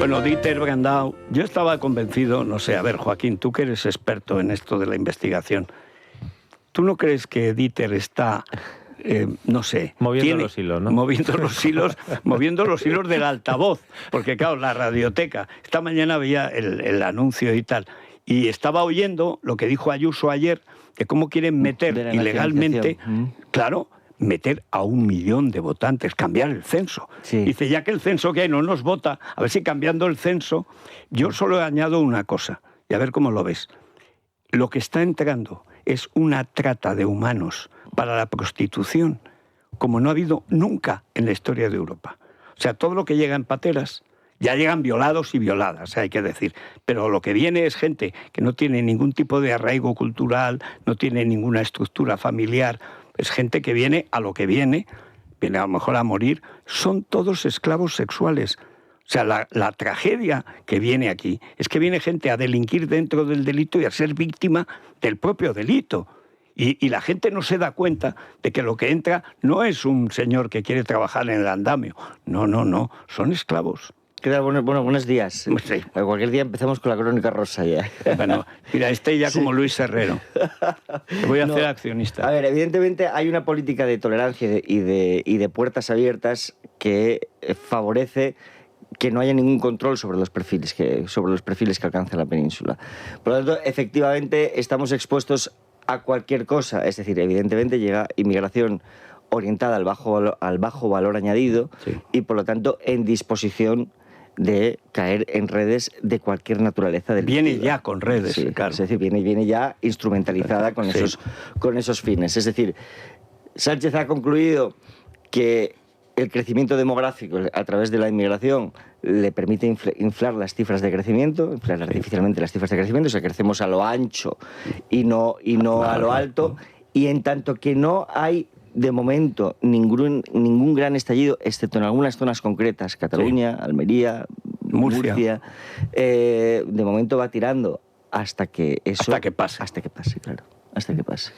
Bueno, Dieter Brandau, yo estaba convencido, no sé, a ver, Joaquín, tú que eres experto en esto de la investigación, ¿tú no crees que Dieter está, no sé... Moviendo los hilos, ¿no? Moviendo los hilos del altavoz, porque claro, la radioteca, esta mañana veía el anuncio y tal, y estaba oyendo lo que dijo Ayuso ayer, de cómo quieren meter ilegalmente, claro, meter a 1 millón de votantes, cambiar el censo. Sí. Dice, ya que el censo que hay no nos vota, a ver si cambiando el censo, yo solo añado una cosa, y a ver cómo lo ves. Lo que está entrando es una trata de humanos para la prostitución, como no ha habido nunca en la historia de Europa. O sea, todo lo que llega en pateras, ya llegan violados y violadas, hay que decir. Pero lo que viene es gente que no tiene ningún tipo de arraigo cultural, no tiene ninguna estructura familiar. Es gente que viene a lo que viene a lo mejor a morir. Son todos esclavos sexuales. O sea, la tragedia que viene aquí es que viene gente a delinquir dentro del delito y a ser víctima del propio delito. Y la gente no se da cuenta de que lo que entra no es un señor que quiere trabajar en el andamio. No, son esclavos. Buenos días. Sí. Cualquier día empezamos con la crónica rosa ya. Bueno, mira, ya como Luis Herrero. Te voy a hacer accionista. A ver, evidentemente hay una política de tolerancia y de puertas abiertas que favorece que no haya ningún control sobre los perfiles que alcanza la península. Por lo tanto, efectivamente, estamos expuestos a cualquier cosa. Es decir, evidentemente llega inmigración orientada al bajo valor añadido, sí, y por lo tanto en disposición de caer en redes de cualquier naturaleza delictiva. Viene ya con redes, sí, claro. Es decir, viene ya instrumentalizada con, sí, con esos fines. Es decir, Sánchez ha concluido que el crecimiento demográfico a través de la inmigración le permite inflar las cifras de crecimiento, inflar artificialmente las cifras de crecimiento, o sea, crecemos a lo ancho y no a lo alto, y en tanto que no hay de momento ningún gran estallido, excepto en algunas zonas concretas, Cataluña, sí, Almería, Murcia, de momento va tirando hasta que pase, claro. Hasta que pase.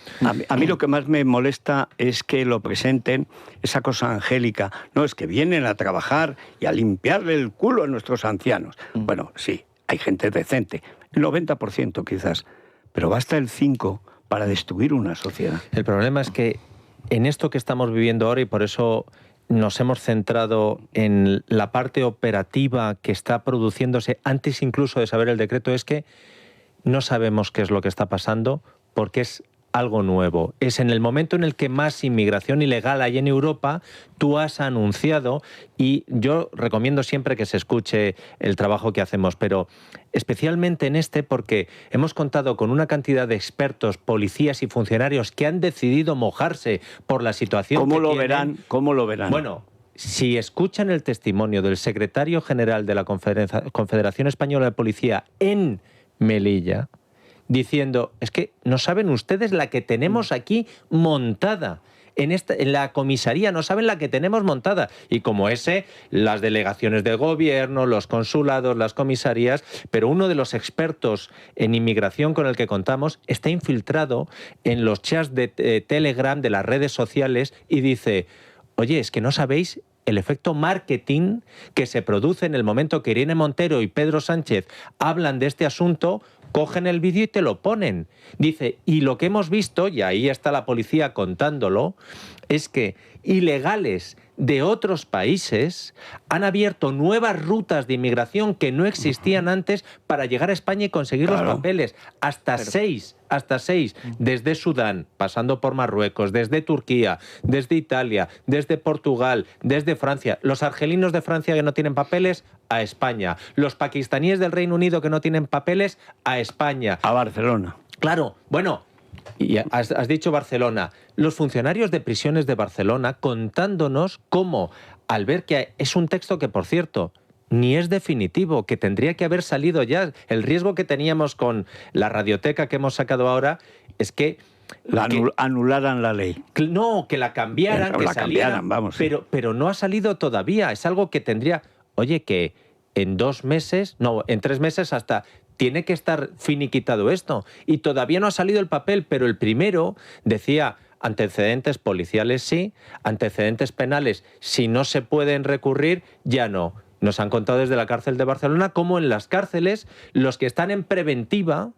A mí lo que más me molesta es que lo presenten, esa cosa angélica. No, es que vienen a trabajar y a limpiarle el culo a nuestros ancianos. Bueno, sí, hay gente decente, el 90% quizás, pero basta el 5% para destruir una sociedad. El problema es que en esto que estamos viviendo ahora, y por eso nos hemos centrado en la parte operativa que está produciéndose antes incluso de saber el decreto, es que no sabemos qué es lo que está pasando, porque es algo nuevo. Es en el momento en el que más inmigración ilegal hay en Europa, tú has anunciado, y yo recomiendo siempre que se escuche el trabajo que hacemos, pero especialmente en porque hemos contado con una cantidad de expertos, policías y funcionarios que han decidido mojarse por la situación ¿Cómo que lo tienen. verán? ¿Cómo lo verán? Bueno, si escuchan el testimonio del secretario general de la Confederación Española de Policía en Melilla, diciendo, es que no saben ustedes la que tenemos aquí montada. En la comisaría no saben la que tenemos montada. Y como las delegaciones del gobierno, los consulados, las comisarías, pero uno de los expertos en inmigración con el que contamos está infiltrado en los chats de Telegram, de las redes sociales, y dice, oye, es que no sabéis el efecto marketing que se produce en el momento que Irene Montero y Pedro Sánchez hablan de este asunto, cogen el vídeo y te lo ponen. Dice, y lo que hemos visto, y ahí está la policía contándolo, es que ilegales de otros países han abierto nuevas rutas de inmigración que no existían antes para llegar a España y conseguir los papeles. Hasta seis, desde Sudán, pasando por Marruecos, desde Turquía, desde Italia, desde Portugal, desde Francia. Los argelinos de Francia que no tienen papeles, a España. Los pakistaníes del Reino Unido que no tienen papeles, a España. A Barcelona. Claro, bueno, y has dicho Barcelona. Los funcionarios de prisiones de Barcelona contándonos cómo, al ver que es un texto que, por cierto, ni es definitivo, que tendría que haber salido ya. El riesgo que teníamos con la radioteca que hemos sacado ahora es que anularan la ley. No, que la cambiaran, que saliera, vamos. Pero no ha salido todavía. Es algo que tendría... Oye, que en 2 meses, no, en 3 meses hasta... Tiene que estar finiquitado esto. Y todavía no ha salido el papel, pero el primero decía antecedentes policiales sí, antecedentes penales si no se pueden recurrir, ya no. Nos han contado desde la cárcel de Barcelona cómo en las cárceles los que están en preventiva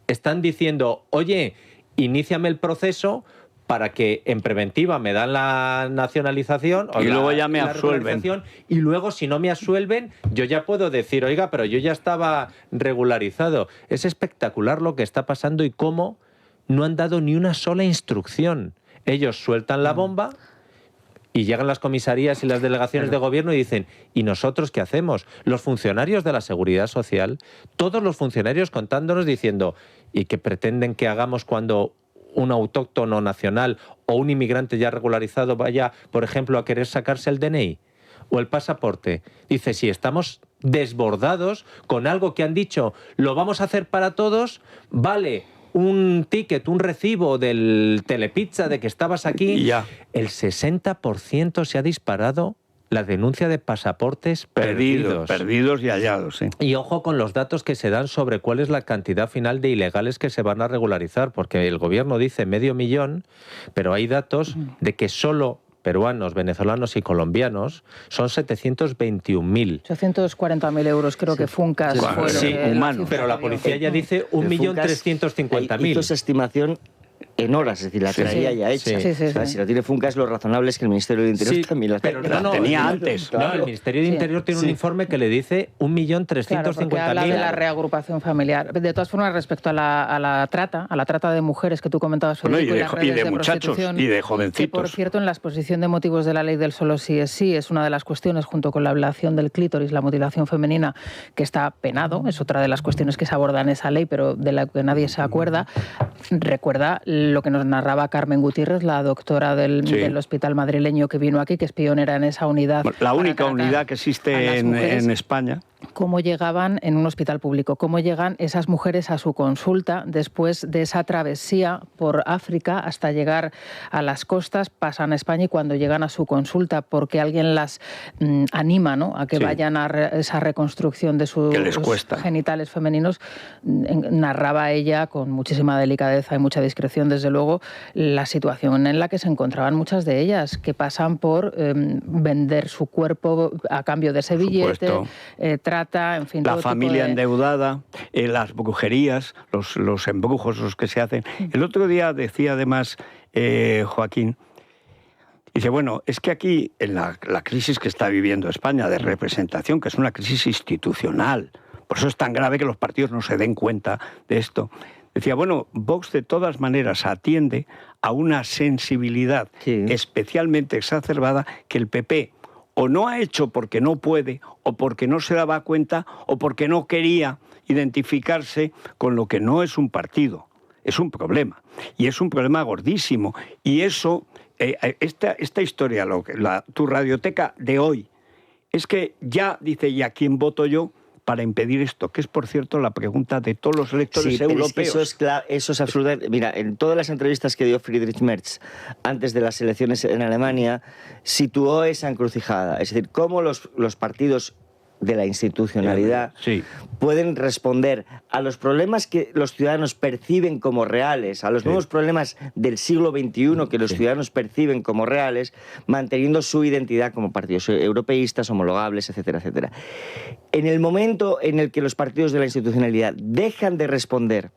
están diciendo, oye, iníciame el proceso para que en preventiva me dan la nacionalización y luego ya me absuelven. Y luego, si no me absuelven, yo ya puedo decir, oiga, pero yo ya estaba regularizado. Es espectacular lo que está pasando y cómo no han dado ni una sola instrucción. Ellos sueltan la bomba y llegan las comisarías y las delegaciones de gobierno y dicen, ¿y nosotros qué hacemos? Los funcionarios de la Seguridad Social, todos los funcionarios contándonos diciendo, ¿y qué pretenden que hagamos cuando un autóctono nacional o un inmigrante ya regularizado vaya, por ejemplo, a querer sacarse el DNI o el pasaporte? Dice, si estamos desbordados con algo que han dicho, lo vamos a hacer para todos, vale un ticket, un recibo del Telepizza de que estabas aquí, y ya. El 60% se ha disparado la denuncia de pasaportes perdidos. Perdidos y hallados, sí. Y ojo con los datos que se dan sobre cuál es la cantidad final de ilegales que se van a regularizar, porque el gobierno dice 500.000, pero hay datos de que solo peruanos, venezolanos y colombianos son 721.000. 840.000 euros creo que Funcas fue. Sí, humanos. Pero la policía ya dice 1.350.000. Hizo esa estimación en horas, es decir, la traía ya hecha. Sí. O sea, si lo tiene Funcas, lo razonable es que el Ministerio del Interior también la tenía antes. Claro. No, el Ministerio de Interior tiene un informe que le dice 1.350.000. Claro, porque habla de la reagrupación familiar. De todas formas, respecto a la trata de mujeres que tú comentabas, Federico, y de muchachos y de jovencitos. Que, por cierto, en la exposición de motivos de la ley del solo sí es sí, es una de las cuestiones, junto con la ablación del clítoris, la mutilación femenina, que está penado, es otra de las cuestiones que se abordan en esa ley, pero de la que nadie se acuerda. Recuerda lo que nos narraba Carmen Gutiérrez, la doctora del hospital madrileño que vino aquí, que es pionera en esa unidad. La única unidad que existe en España. Cómo llegaban en un hospital público, cómo llegan esas mujeres a su consulta después de esa travesía por África hasta llegar a las costas, pasan a España y cuando llegan a su consulta, porque alguien las anima, ¿no?, a que vayan a esa reconstrucción de sus genitales femeninos. Narraba ella con muchísima delicadeza y mucha discreción, desde luego, la situación en la que se encontraban muchas de ellas, que pasan por vender su cuerpo a cambio de ese billete, trata, en fin, la familia endeudada, las brujerías, los embrujos, los que se hacen. El otro día decía además Joaquín, dice, bueno, es que aquí, en la crisis que está viviendo España de representación, que es una crisis institucional, por eso es tan grave que los partidos no se den cuenta de esto. Decía, bueno, Vox de todas maneras atiende a una sensibilidad especialmente exacerbada que el PP o no ha hecho porque no puede, o porque no se daba cuenta, o porque no quería identificarse con lo que no es un partido. Es un problema, y es un problema gordísimo. Y eso, esta historia, tu radioteca de hoy, es que ya dice, ¿y a quién voto yo para impedir esto? Que es, por cierto, la pregunta de todos los electores europeos. Es que eso es absolutamente... Mira, en todas las entrevistas que dio Friedrich Merz antes de las elecciones en Alemania, situó esa encrucijada. Es decir, cómo los partidos de la institucionalidad pueden responder a los problemas que los ciudadanos perciben como reales, a los nuevos problemas del siglo XXI que los ciudadanos perciben como reales, manteniendo su identidad como partidos europeístas, homologables, etcétera, etcétera. En el momento en el que los partidos de la institucionalidad dejan de responder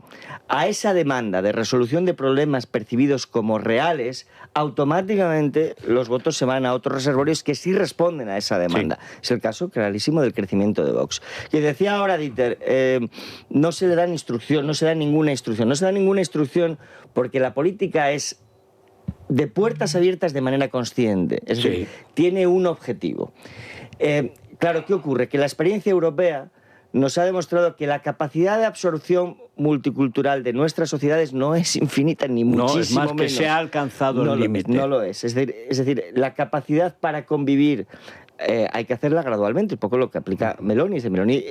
a esa demanda de resolución de problemas percibidos como reales, automáticamente los votos se van a otros reservorios que sí responden a esa demanda. Es el caso clarísimo del crecimiento de Vox. Y decía ahora Dieter, no se le dan instrucción, no se da ninguna instrucción. No se da ninguna instrucción porque la política es de puertas abiertas de manera consciente. Es decir, tiene un objetivo. Claro, ¿qué ocurre? Que la experiencia europea nos ha demostrado que la capacidad de absorción multicultural de nuestras sociedades no es infinita, ni muchísimo menos. No, es más que se ha alcanzado el límite. No lo es. Es decir, la capacidad para convivir hay que hacerla gradualmente, un poco lo que aplica Meloni. Meloni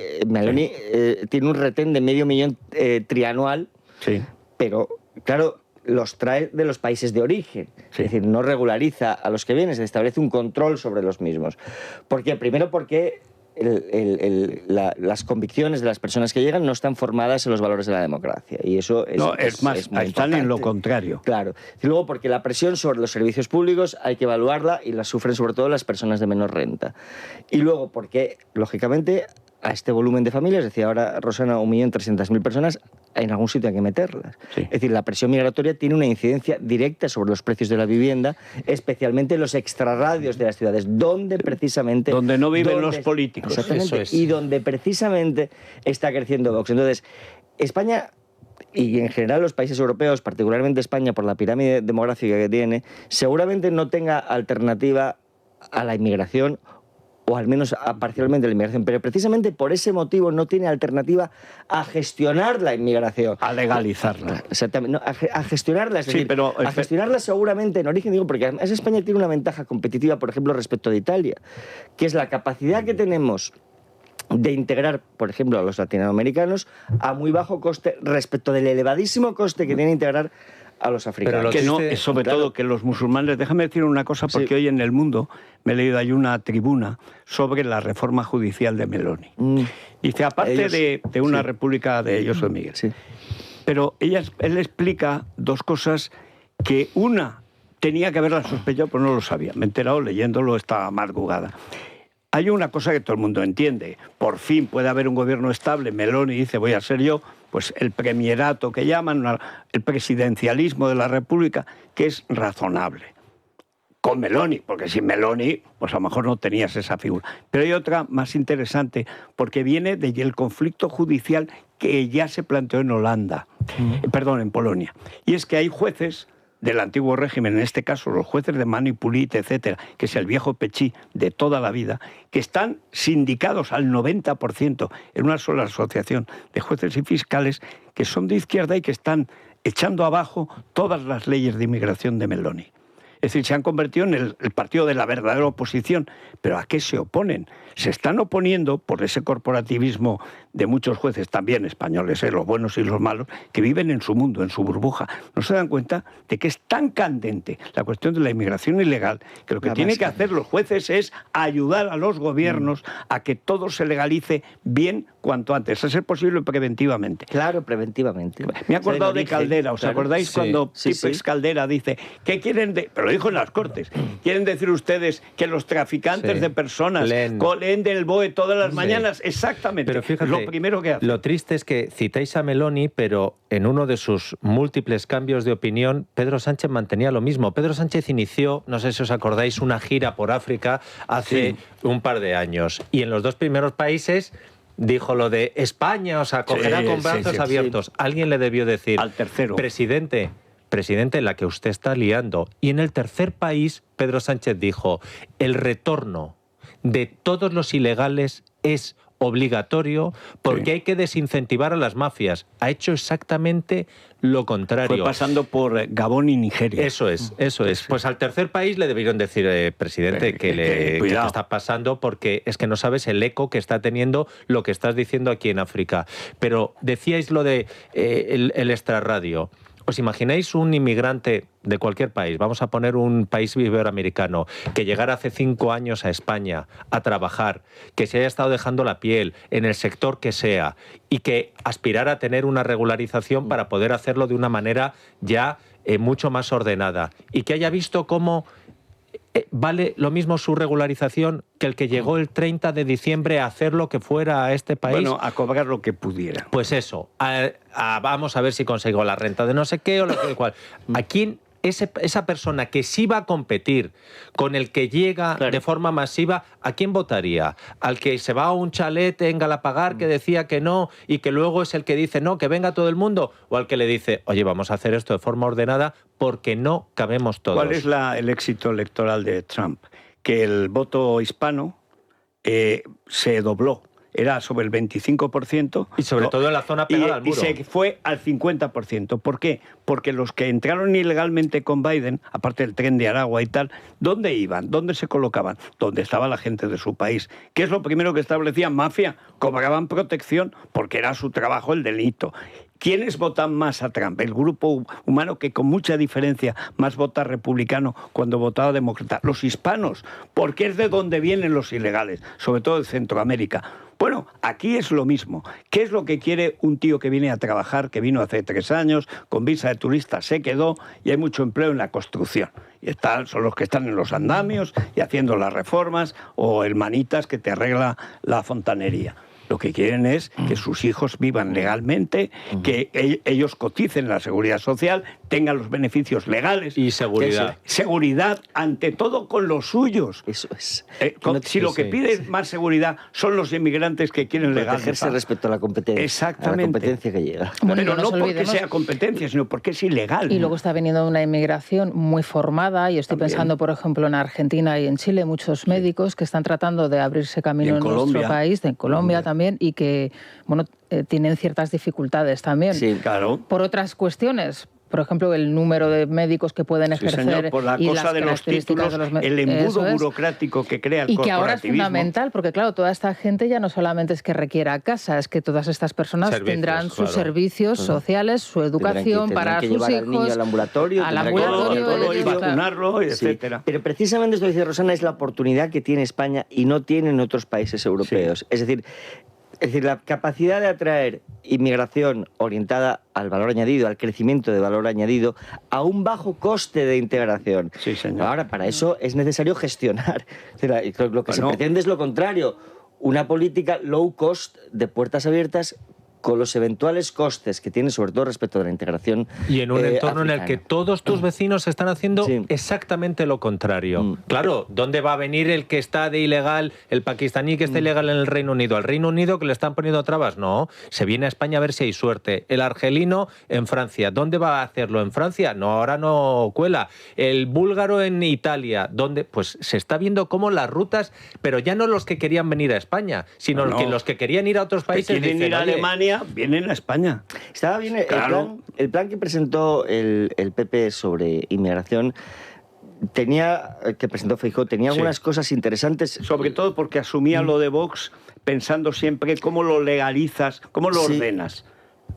tiene un retén de 500.000 trianual, pero, claro, los trae de los países de origen. Es decir, no regulariza a los que vienen, se establece un control sobre los mismos. ¿Por qué? Primero porque las convicciones de las personas que llegan no están formadas en los valores de la democracia. Y eso es más, muy están importante. en lo contrario. Claro. Y luego, porque la presión sobre los servicios públicos hay que evaluarla y la sufren sobre todo las personas de menor renta. Y luego, porque, lógicamente, a este volumen de familias, decía ahora Rosana, 1.300.000 personas, en algún sitio hay que meterlas. Sí. Es decir, la presión migratoria tiene una incidencia directa sobre los precios de la vivienda, especialmente en los extrarradios de las ciudades, donde precisamente... Donde no viven los políticos. Exactamente. Eso es. Y donde precisamente está creciendo Vox. Entonces, España... Y en general los países europeos, particularmente España, por la pirámide demográfica que tiene, seguramente no tenga alternativa a la inmigración, o al menos parcialmente a la inmigración, pero precisamente por ese motivo no tiene alternativa a gestionar la inmigración. A legalizarla. Exactamente, no, a gestionarla, es Sí, decir, pero a gestionarla seguramente en origen, digo, porque además España tiene una ventaja competitiva, por ejemplo, respecto de Italia, que es la capacidad que tenemos de integrar, por ejemplo, a los latinoamericanos a muy bajo coste respecto del elevadísimo coste que tiene integrar a los africanos. Que no, triste- sobre claro. todo que los musulmanes, déjame decir una cosa, porque Sí. hoy en El Mundo me he leído, hay una tribuna sobre la reforma judicial de Meloni. Dice, aparte Ellos- de una sí. república de Yo soy Miguel, Sí. pero él explica dos cosas que una tenía que haberla sospechado, pero no lo sabía. Me he enterado leyéndolo esta madrugada. Hay una cosa que todo el mundo entiende. Por fin puede haber un gobierno estable. Meloni dice, voy a ser yo. Pues el premierato que llaman, el presidencialismo de la República, que es razonable. Con Meloni, porque sin Meloni, pues a lo mejor no tenías esa figura. Pero hay otra más interesante, porque viene del conflicto judicial que ya se planteó en Holanda, perdón, en Polonia. Y es que hay jueces del antiguo régimen, en este caso los jueces de Manipulite, etcétera, que es el viejo Pechí de toda la vida, que están sindicados al 90% en una sola asociación de jueces y fiscales que son de izquierda y que están echando abajo todas las leyes de inmigración de Meloni. Es decir, se han convertido en el partido de la verdadera oposición. ¿Pero a qué se oponen? Se están oponiendo por ese corporativismo de muchos jueces, también españoles, los buenos y los malos, que viven en su mundo, en su burbuja. No se dan cuenta de que es tan candente la cuestión de la inmigración ilegal que lo que tienen que hacer los jueces es ayudar a los gobiernos a que todo se legalice bien cuanto antes, a ser posible preventivamente. Claro, preventivamente. Me he acordado de origen, Caldera, ¿os claro. acordáis Sí, cuando sí, Típex sí. Caldera dice, ¿qué quieren de...? Pero lo dijo en las Cortes. ¿Quieren decir ustedes que los traficantes Sí. de personas Leen. leen del BOE todas las Sí. mañanas? Exactamente. Pero fíjate, lo primero que hace. Lo triste es que citáis a Meloni, pero en uno de sus múltiples cambios de opinión, Pedro Sánchez mantenía lo mismo. Pedro Sánchez inició, no sé si os acordáis, una gira por África hace un par de años. Y en los dos primeros países dijo lo de España os acogerá Sí, con sí, brazos sí. abiertos. Alguien le debió decir, Al tercero. presidente, la que usted está liando. Y en el tercer país, Pedro Sánchez dijo, el retorno de todos los ilegales es obligatorio porque Sí. hay que desincentivar a las mafias. Ha hecho exactamente lo contrario. Fue pasando por Gabón y Nigeria. Eso es, eso es. Pues al tercer país le debieron decir, presidente, que cuidado. está pasando porque es que no sabes el eco que está teniendo lo que estás diciendo aquí en África. Pero decíais lo de el extrarradio. ¿Os imagináis un inmigrante de cualquier país, vamos a poner un país iberoamericano, que llegara hace 5 años a España a trabajar, que se haya estado dejando la piel en el sector que sea y que aspirara a tener una regularización para poder hacerlo de una manera ya mucho más ordenada y que haya visto cómo vale lo mismo su regularización que el que llegó el 30 de diciembre a hacer lo que fuera a este país? Bueno, a cobrar lo que pudiera. Pues eso, vamos a ver si consigo la renta de no sé qué o lo que cual. ¿A quién esa persona que sí va a competir con el que llega de forma masiva, ¿a quién votaría? ¿Al que se va a un chalet en Galapagar que decía que no y que luego es el que dice no, que venga todo el mundo? ¿O al que le dice, oye, vamos a hacer esto de forma ordenada porque no cabemos todos? ¿Cuál es el éxito electoral de Trump? Que el voto hispano se dobló. Era sobre el 25%. Y sobre todo en la zona pegada al muro. Y se fue al 50%. ¿Por qué? Porque los que entraron ilegalmente con Biden, aparte del tren de Aragua y tal, ¿dónde iban? ¿Dónde se colocaban? Donde estaba la gente de su país. ¿Qué es lo primero que establecían? Mafia. Cobraban protección porque era su trabajo el delito. ¿Quiénes votan más a Trump? El grupo humano que con mucha diferencia más vota republicano cuando votaba demócrata. Los hispanos, porque es de donde vienen los ilegales, sobre todo de Centroamérica. Bueno, aquí es lo mismo. ¿Qué es lo que quiere un tío que viene a trabajar, que vino hace 3 años, con visa de turista, se quedó y hay mucho empleo en la construcción? Y son los que están en los andamios y haciendo las reformas, o el manitas que te arregla la fontanería. Lo que quieren es que sus hijos vivan legalmente, que ellos coticen en la seguridad social, tengan los beneficios legales. Y seguridad. Seguridad, ante todo, con los suyos. Eso es. Si lo que pide es más seguridad son los inmigrantes que quieren protegerse respecto a la competencia. Exactamente. A la competencia que llega. Bueno, pero no porque sea competencia, sino porque es ilegal. Y luego está viniendo una inmigración muy formada, y estoy pensando, por ejemplo, en Argentina y en Chile, muchos médicos que están tratando de abrirse camino en nuestro país, en Colombia también, y que tienen ciertas dificultades también. Sí, claro. Por otras cuestiones. Por ejemplo, el número de médicos que pueden ejercer, sí, señor, por la y cosa las de los títulos, el embudo burocrático que crea el corporativismo. Y que ahora es fundamental, porque claro, toda esta gente ya no solamente es que requiera casa, es que todas estas personas tendrán sus servicios sociales, su educación para sus hijos, al niño al ambulatorio, y vacunarlo, etcétera. Pero precisamente esto que dice Rosana es la oportunidad que tiene España y no tienen otros países europeos. Sí. Es decir, la capacidad de atraer inmigración orientada al valor añadido, al crecimiento de valor añadido, a un bajo coste de integración. Sí, señor. Ahora, para eso es necesario gestionar. Lo que se pretende es lo contrario, una política low cost de puertas abiertas con los eventuales costes que tiene, sobre todo respecto de la integración y en un entorno africana. en el que todos tus vecinos están haciendo exactamente lo contrario. Claro, ¿dónde va a venir el que está de ilegal, el pakistaní que está ilegal en el Reino Unido? ¿Al Reino Unido que le están poniendo trabas? No, se viene a España a ver si hay suerte. El argelino en Francia. ¿Dónde va a hacerlo? ¿En Francia? No, ahora no cuela. El búlgaro en Italia. ¿Dónde? Pues se está viendo cómo las rutas, pero ya no los que querían venir a España, sino que los que querían ir a otros países. Que quieren ir a Alemania, vienen a España. Estaba bien claro. el plan que presentó el PP sobre inmigración, que presentó Feijóo, tenía algunas cosas interesantes. Sobre todo porque asumía lo de Vox pensando siempre cómo lo legalizas, cómo lo ordenas.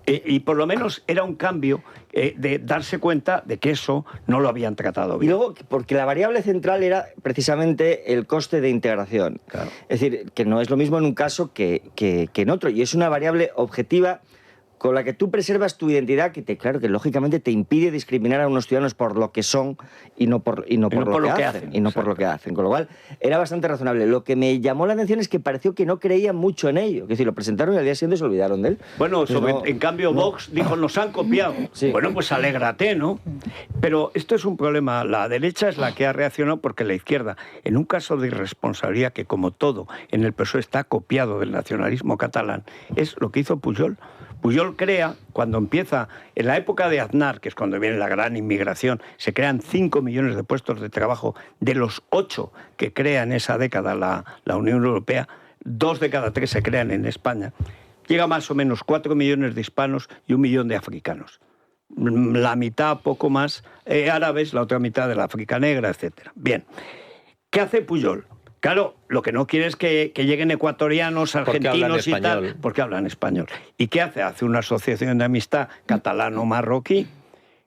Y por lo menos era un cambio de darse cuenta de que eso no lo habían tratado bien. Y luego, porque la variable central era precisamente el coste de integración. Claro. Es decir, que no es lo mismo en un caso que en otro. Y es una variable objetiva con la que tú preservas tu identidad, claro que lógicamente te impide discriminar a unos ciudadanos por lo que son y no por lo que hacen. Y no por lo que hacen. Con lo cual, era bastante razonable. Lo que me llamó la atención es que pareció que no creían mucho en ello. Es decir, lo presentaron y al día siguiente se olvidaron de él. Bueno, en cambio Vox dijo, nos han copiado. Sí. Bueno, pues alégrate, ¿no? Pero esto es un problema. La derecha es la que ha reaccionado porque la izquierda, en un caso de irresponsabilidad que, como todo, en el PSOE está copiado del nacionalismo catalán, es lo que hizo Pujol. Pujol crea, cuando empieza, en la época de Aznar, que es cuando viene la gran inmigración, se crean 5 millones de puestos de trabajo, de los 8 que crea en esa década la Unión Europea, 2 de cada 3 se crean en España. Llega más o menos 4 millones de hispanos y 1 millón de africanos. La mitad, poco más, árabes, la otra mitad de la África negra, etc. Bien, ¿qué hace Pujol? Claro, lo que no quiere es que lleguen ecuatorianos, argentinos y tal, porque hablan español. ¿Y qué hace? Hace una asociación de amistad catalano-marroquí,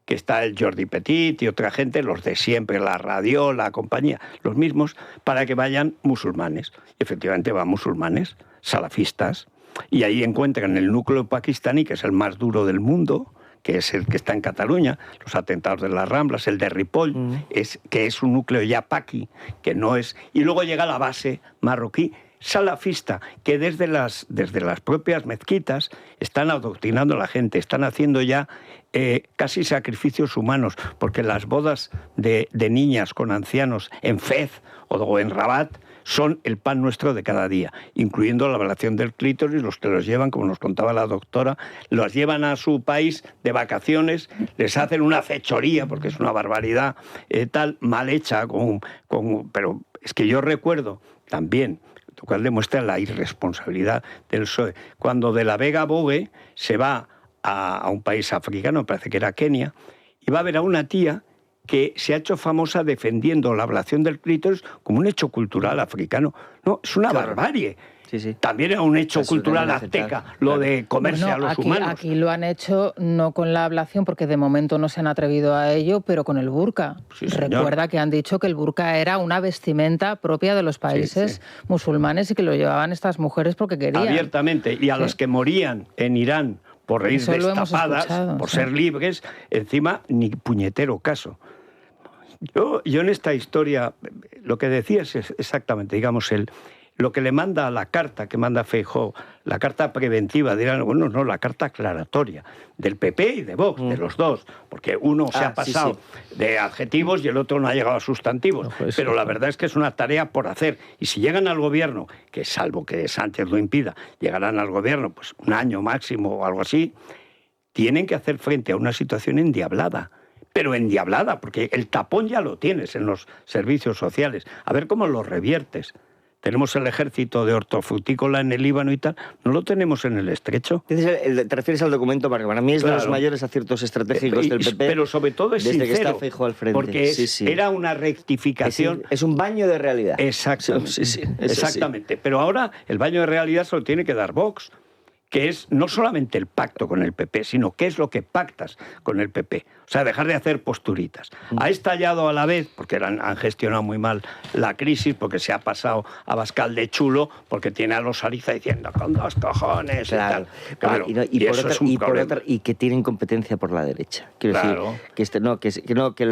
que está el Jordi Petit y otra gente, los de siempre, la radio, la compañía, los mismos, para que vayan musulmanes. Y efectivamente van musulmanes, salafistas, y ahí encuentran el núcleo pakistaní, que es el más duro del mundo, que es el que está en Cataluña, los atentados de las Ramblas, el de Ripoll, que es un núcleo ya paqui, que no es... Y luego llega la base marroquí salafista, que desde las propias mezquitas están adoctrinando a la gente, están haciendo ya casi sacrificios humanos, porque las bodas de niñas con ancianos en Fez o en Rabat son el pan nuestro de cada día, incluyendo la ablación del clítoris. Los que los llevan, como nos contaba la doctora, los llevan a su país de vacaciones, les hacen una fechoría, porque es una barbaridad tal, mal hecha, pero es que yo recuerdo también, lo cual demuestra la irresponsabilidad del PSOE, cuando de la Vega Bogue se va a un país africano, me parece que era Kenia, y va a ver a una tía que se ha hecho famosa defendiendo la ablación del clítoris como un hecho cultural africano. No, es una barbarie. sí. También era un hecho Absolutamente cultural aceptable. azteca, lo de comerse a los humanos. Aquí lo han hecho no con la ablación, porque de momento no se han atrevido a ello, pero con el burka. Sí, señor. Recuerda que han dicho que el burka era una vestimenta propia de los países musulmanes y que lo llevaban estas mujeres porque querían. Abiertamente. Y a las que morían en Irán por ir Eso lo hemos destapadas, escuchado, por sí. ser libres, encima ni puñetero caso. Yo en esta historia, lo que decías es exactamente, digamos, lo que le manda la carta que manda Feijóo, la carta preventiva, dirán, bueno, no, la carta aclaratoria del PP y de Vox, de los dos, porque uno se ha pasado de adjetivos y el otro no ha llegado a sustantivos, pero la verdad es que es una tarea por hacer, y si llegan al gobierno, que salvo que Sánchez lo impida, llegarán al gobierno pues un año máximo o algo así, tienen que hacer frente a una situación endiablada. Pero endiablada, porque el tapón ya lo tienes en los servicios sociales. A ver cómo lo reviertes. Tenemos el ejército de hortofrutícola en el Líbano y tal, no lo tenemos en el Estrecho. Te refieres al documento, porque para mí es de los mayores aciertos estratégicos del PP. Pero sobre todo es desde sincero, que está Feijóo al frente. porque era una rectificación. Es un baño de realidad. Exactamente. Exactamente. Sí. Pero ahora el baño de realidad se lo tiene que dar Vox, que es no solamente el pacto con el PP, sino qué es lo que pactas con el PP. O sea, dejar de hacer posturitas. Ha estallado a la vez, porque han gestionado muy mal la crisis, porque se ha pasado a Abascal de chulo, porque tiene a los Ariza diciendo con 2 cojones Claro. y tal. Claro, y que tienen competencia por la derecha. Quiero decir, que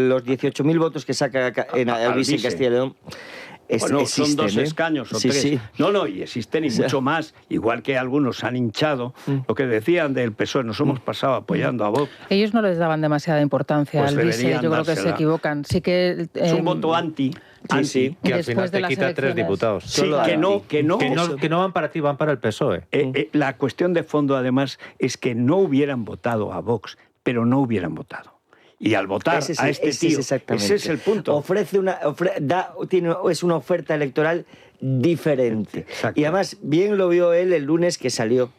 los 18.000 votos que saca en Albizu en Castilla y León... Bueno, existen, son 2 escaños o 3. Sí. No, y existen y mucho más, igual que algunos han hinchado. Lo que decían del PSOE, nos hemos pasado apoyando a Vox. Ellos no les daban demasiada importancia Pues al vice, yo creo que dársela. se equivocan. Sí que Es un voto anti. Que al final después de te las quita 3 elecciones. diputados. Sí, Que no van para ti, van para el PSOE. La cuestión de fondo, además, es que no hubieran votado a Vox, pero no hubieran votado. Y al votar a este tío, ese es el punto. Es una oferta electoral diferente. Exacto. Y además, bien lo vio él el lunes que salió,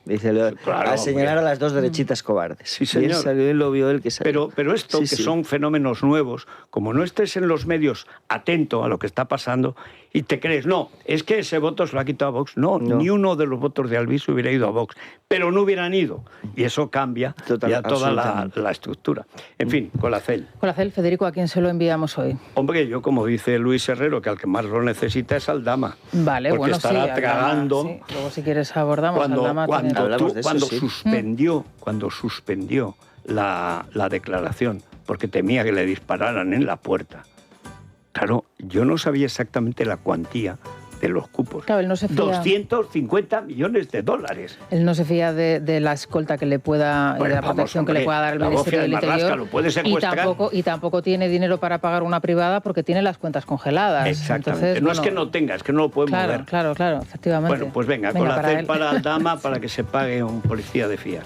a señalar a las 2 derechitas cobardes. Sí, señor. Bien lo vio él que salió. Pero esto, que son fenómenos nuevos, como no estés en los medios atento a lo que está pasando y te crees, no, es que ese voto se lo ha quitado a Vox. No, ni uno de los votos de Albizu hubiera ido a Vox, pero no hubieran ido. Y eso cambia ya toda la estructura. En fin, Colacel. Colacel, Federico, ¿a quién se lo enviamos hoy? Hombre, yo como dice Luis Herrero, que al que más lo necesita es al Dama. Vale, porque bueno, estará sí, tragando. Sí. Luego, si quieres, abordamos Cuando al Dama. suspendió la declaración, porque temía que le dispararan en la puerta. Claro, yo no sabía exactamente la cuantía de los cupos. Claro, él no se fía. 250 millones de dólares. Él no se fía de la escolta que le pueda, y de la protección que le pueda dar el Ministerio del Interior. Lo puede secuestrar. Y tampoco tiene dinero para pagar una privada porque tiene las cuentas congeladas. Exactamente. Entonces, es que no tenga, es que no lo puede mover. Claro, efectivamente. Bueno, pues venga Colacel para el Dama para que se pague un policía de fiar.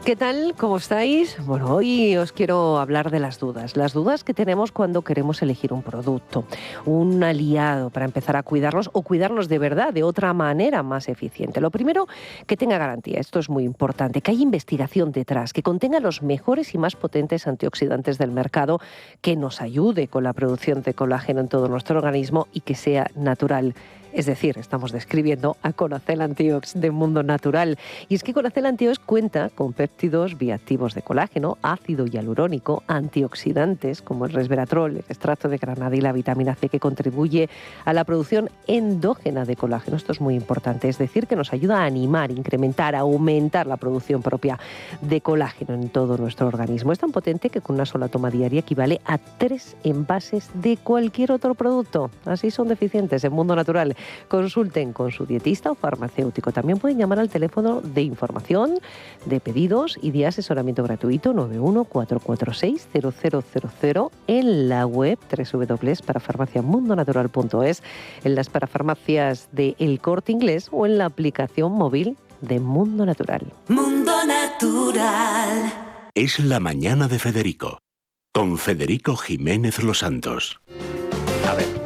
¿Qué tal? ¿Cómo estáis? Bueno, hoy os quiero hablar de las dudas que tenemos cuando queremos elegir un producto, un aliado para empezar a cuidarnos o cuidarnos de verdad de otra manera más eficiente. Lo primero, que tenga garantía, esto es muy importante, que haya investigación detrás, que contenga los mejores y más potentes antioxidantes del mercado, que nos ayude con la producción de colágeno en todo nuestro organismo y que sea natural. Es decir, estamos describiendo a Conacel Antiox de Mundo Natural. Y es que Conacel Antiox cuenta con péptidos bioactivos de colágeno, ácido hialurónico, antioxidantes como el resveratrol, el extracto de granada y la vitamina C, que contribuye a la producción endógena de colágeno. Esto es muy importante, es decir, que nos ayuda a animar, incrementar, aumentar la producción propia de colágeno en todo nuestro organismo. Es tan potente que con una sola toma diaria equivale a 3 envases de cualquier otro producto. Así son deficientes en Mundo Natural. Consulten con su dietista o farmacéutico. También pueden llamar al teléfono de información, de pedidos y de asesoramiento gratuito 91-446-0000 en la web www.parafarmaciamundonatural.es, en las parafarmacias de El Corte Inglés o en la aplicación móvil de Mundo Natural. Mundo Natural. Es la mañana de Federico, con Federico Jiménez Los Santos.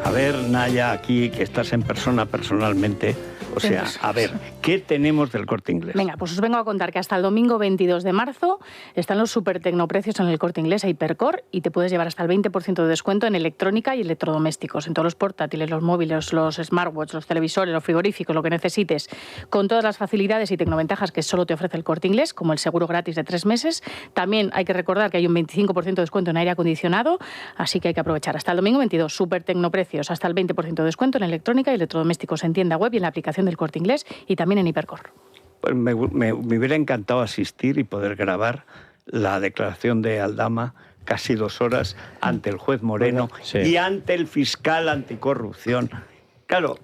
A ver, Naya, aquí que estás en persona personalmente, O sea, a ver, ¿qué tenemos del Corte Inglés? Venga, pues os vengo a contar que hasta el domingo 22 de marzo están los super tecnoprecios en el Corte Inglés a Hipercor y te puedes llevar hasta el 20% de descuento en electrónica y electrodomésticos, en todos los portátiles, los móviles, los smartwatches, los televisores, los frigoríficos, lo que necesites, con todas las facilidades y tecnoventajas que solo te ofrece el Corte Inglés, como el seguro gratis de 3 meses. También hay que recordar que hay un 25% de descuento en aire acondicionado, así que hay que aprovechar. Hasta el domingo 22, super tecnoprecios, hasta el 20% de descuento en electrónica y electrodomésticos en tienda web y en la aplicación del Corte Inglés y también en Hipercor. Pues me hubiera encantado asistir y poder grabar la declaración de Aldama casi 2 horas ante el juez Moreno y ante el fiscal anticorrupción. Claro,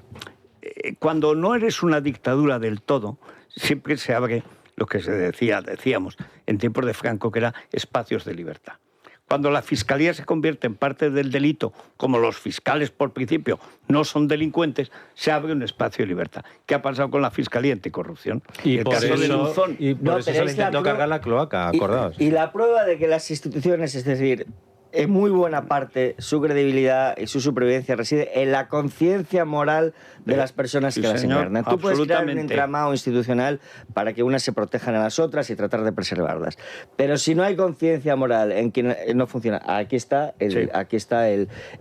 cuando no eres una dictadura del todo, siempre se abre lo que decíamos en tiempos de Franco, que era espacios de libertad. Cuando la fiscalía se convierte en parte del delito, como los fiscales por principio no son delincuentes, se abre un espacio de libertad. ¿Qué ha pasado con la fiscalía anticorrupción? Y el por caso de eso, Luzón. se le intentó cargar la cloaca, acordaos. Y la prueba de que las instituciones, es decir, en muy buena parte su credibilidad y su supervivencia reside en la conciencia moral de las personas que las encarnan. Tú puedes crear un entramado institucional para que unas se protejan a las otras y tratar de preservarlas. Pero si no hay conciencia moral en que no funciona, aquí está el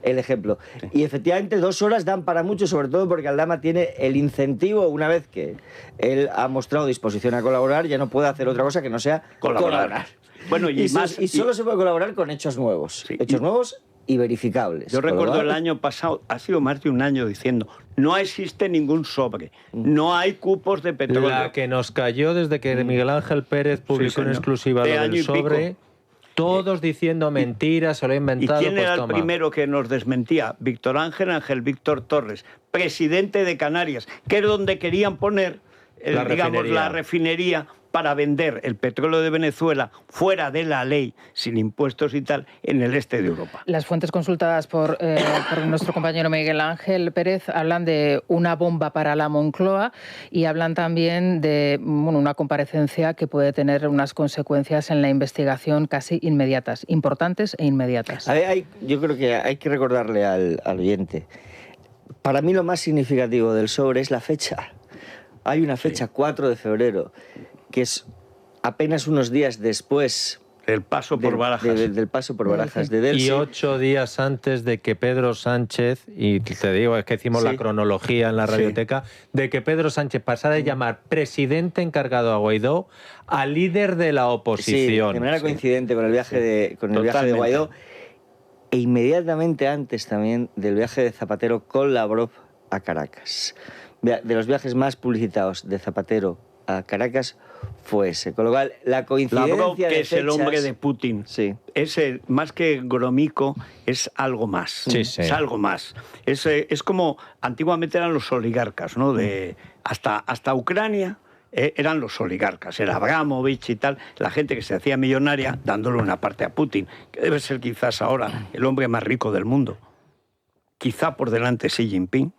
ejemplo. Sí. Y efectivamente 2 horas dan para mucho, sobre todo porque Aldama tiene el incentivo, una vez que él ha mostrado disposición a colaborar, ya no puede hacer otra cosa que no sea colaborar. Bueno, y solo se puede colaborar con hechos nuevos. Sí. Hechos nuevos y verificables. Yo recuerdo el año pasado, ha sido más de un año diciendo, no existe ningún sobre, no hay cupos de petróleo. La que nos cayó desde que Miguel Ángel Pérez publicó en exclusiva lo del sobre, todos diciendo mentiras, se lo ha inventado. ¿Y quién era el primero que nos desmentía? Víctor Torres, presidente de Canarias, que es donde querían poner la refinería para vender el petróleo de Venezuela fuera de la ley, sin impuestos y tal, en el este de Europa. Las fuentes consultadas por nuestro compañero Miguel Ángel Pérez hablan de una bomba para la Moncloa y hablan también de una comparecencia que puede tener unas consecuencias en la investigación casi inmediatas, importantes e inmediatas. Yo creo que hay que recordarle al oyente, para mí lo más significativo del sobre es la fecha. Hay una fecha, 4 de febrero, que es apenas unos días después del paso por Barajas. Del paso por Barajas de Delcy. Y 8 días antes de que Pedro Sánchez, y te digo, es que hicimos la cronología en la radioteca, de que Pedro Sánchez pasara de llamar presidente encargado a Guaidó a líder de la oposición. Sí, de manera coincidente con el viaje de Guaidó, e inmediatamente antes también del viaje de Zapatero con Lavrov a Caracas. De los viajes más publicitados de Zapatero a Caracas fue ese. Con lo cual, la coincidencia Lavrov, que de es el hombre de Putin, ese, más que Gromyko, es algo más. Es algo más. Es como antiguamente eran los oligarcas, ¿no? Hasta Ucrania eran los oligarcas, era Abramovich y tal, la gente que se hacía millonaria dándole una parte a Putin, que debe ser quizás ahora el hombre más rico del mundo. Quizá por delante Xi Jinping.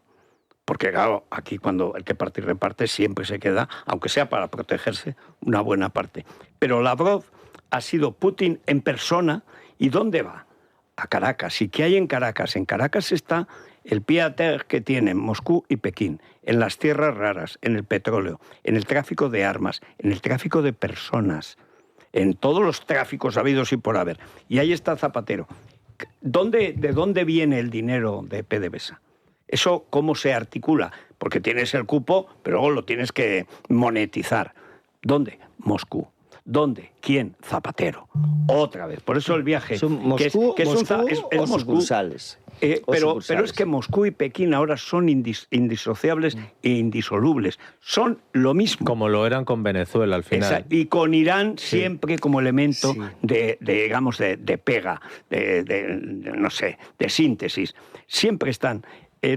Porque claro, aquí cuando el que parte y reparte siempre se queda, aunque sea para protegerse, una buena parte. Pero Lavrov ha sido Putin en persona. ¿Y dónde va? A Caracas. ¿Y qué hay en Caracas? En Caracas está el pied-à-terre que tienen Moscú y Pekín, en las tierras raras, en el petróleo, en el tráfico de armas, en el tráfico de personas, en todos los tráficos habidos y por haber. Y ahí está Zapatero. ¿De dónde viene el dinero de PDVSA? ¿Eso cómo se articula? Porque tienes el cupo, pero luego lo tienes que monetizar. ¿Dónde? Moscú. ¿Dónde? ¿Quién? Zapatero. Otra vez. Por eso el viaje... ¿Moscú o sucursales? Pero es que Moscú y Pekín ahora son indisociables e indisolubles. Son lo mismo. Como lo eran con Venezuela al final. Exacto. Y con Irán siempre como elemento de pega, no sé, de síntesis. Siempre están...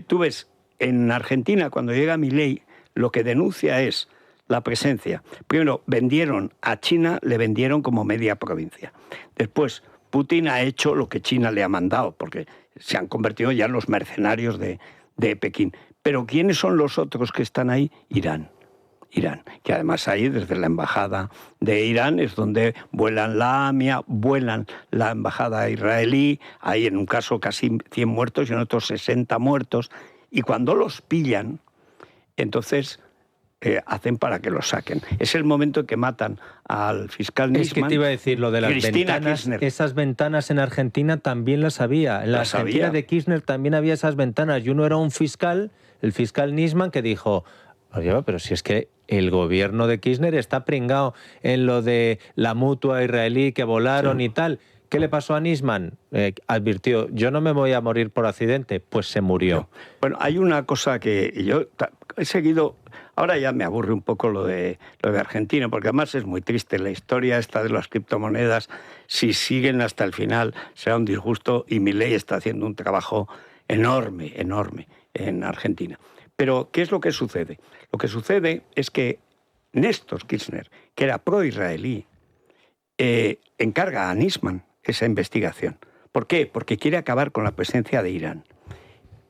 Tú ves, en Argentina, cuando llega Milei, lo que denuncia es la presencia. Primero, vendieron a China, le vendieron como media provincia. Después, Putin ha hecho lo que China le ha mandado, porque se han convertido ya en los mercenarios de Pekín. Pero ¿quiénes son los otros que están ahí? Irán, que además ahí desde la embajada de Irán es donde vuelan la AMIA, vuelan la embajada israelí, hay en un caso casi 100 muertos y en otros 60 muertos, y cuando los pillan, entonces hacen para que lo saquen. Es el momento en que matan al fiscal Nisman. Es que te iba a decir lo de las Cristina ventanas. Kirchner. Esas ventanas en Argentina también las había. En la Las Argentina había. de Kirchner también había esas ventanas. Y uno era un fiscal, el fiscal Nisman, que dijo: oye, pero si es que el gobierno de Kirchner está pringado en lo de la mutua israelí que volaron y tal. ¿Qué le pasó a Nisman? Advirtió: yo no me voy a morir por accidente. Pues se murió. Bueno, hay una cosa que yo he seguido. Ahora ya me aburre un poco lo de Argentina, porque además es muy triste. La historia esta de las criptomonedas, si siguen hasta el final, será un disgusto, y Milei está haciendo un trabajo enorme, enorme en Argentina. Pero, ¿qué es lo que sucede? Lo que sucede es que Néstor Kirchner, que era pro-israelí, encarga a Nisman esa investigación. ¿Por qué? Porque quiere acabar con la presencia de Irán.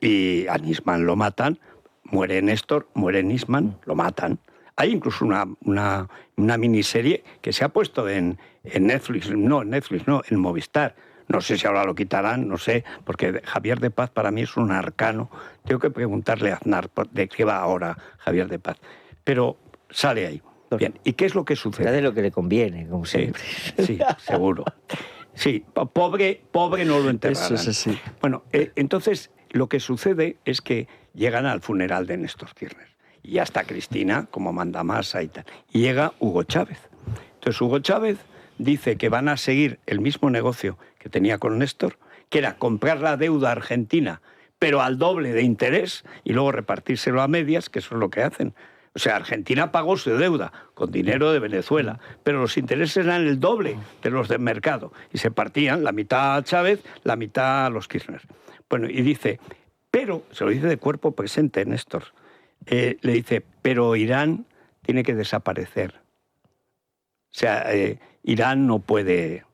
Y a Nisman lo matan. Muere Néstor, muere Nisman, lo matan. Hay incluso una miniserie que se ha puesto en Netflix, en Movistar. No sé si ahora lo quitarán, no sé, porque Javier de Paz para mí es un arcano. Tengo que preguntarle a Aznar de qué va ahora Javier de Paz. Pero sale ahí. Bien, ¿y qué es lo que sucede? De lo que le conviene, como siempre. Sí, seguro. Sí, pobre no lo enterrarán. Eso es así. Bueno, entonces lo que sucede es que llegan al funeral de Néstor Kirchner. Y ya está Cristina como mandamasa y tal. Y llega Hugo Chávez. Entonces Hugo Chávez dice que van a seguir el mismo negocio que tenía con Néstor, que era comprar la deuda argentina, pero al doble de interés, y luego repartírselo a medias, que eso es lo que hacen. O sea, Argentina pagó su deuda con dinero de Venezuela, pero los intereses eran el doble de los del mercado. Y se partían la mitad a Chávez, la mitad a los Kirchner. Bueno, y dice, pero, se lo dice de cuerpo presente Néstor, le dice, pero Irán tiene que desaparecer. O sea, Irán no puede...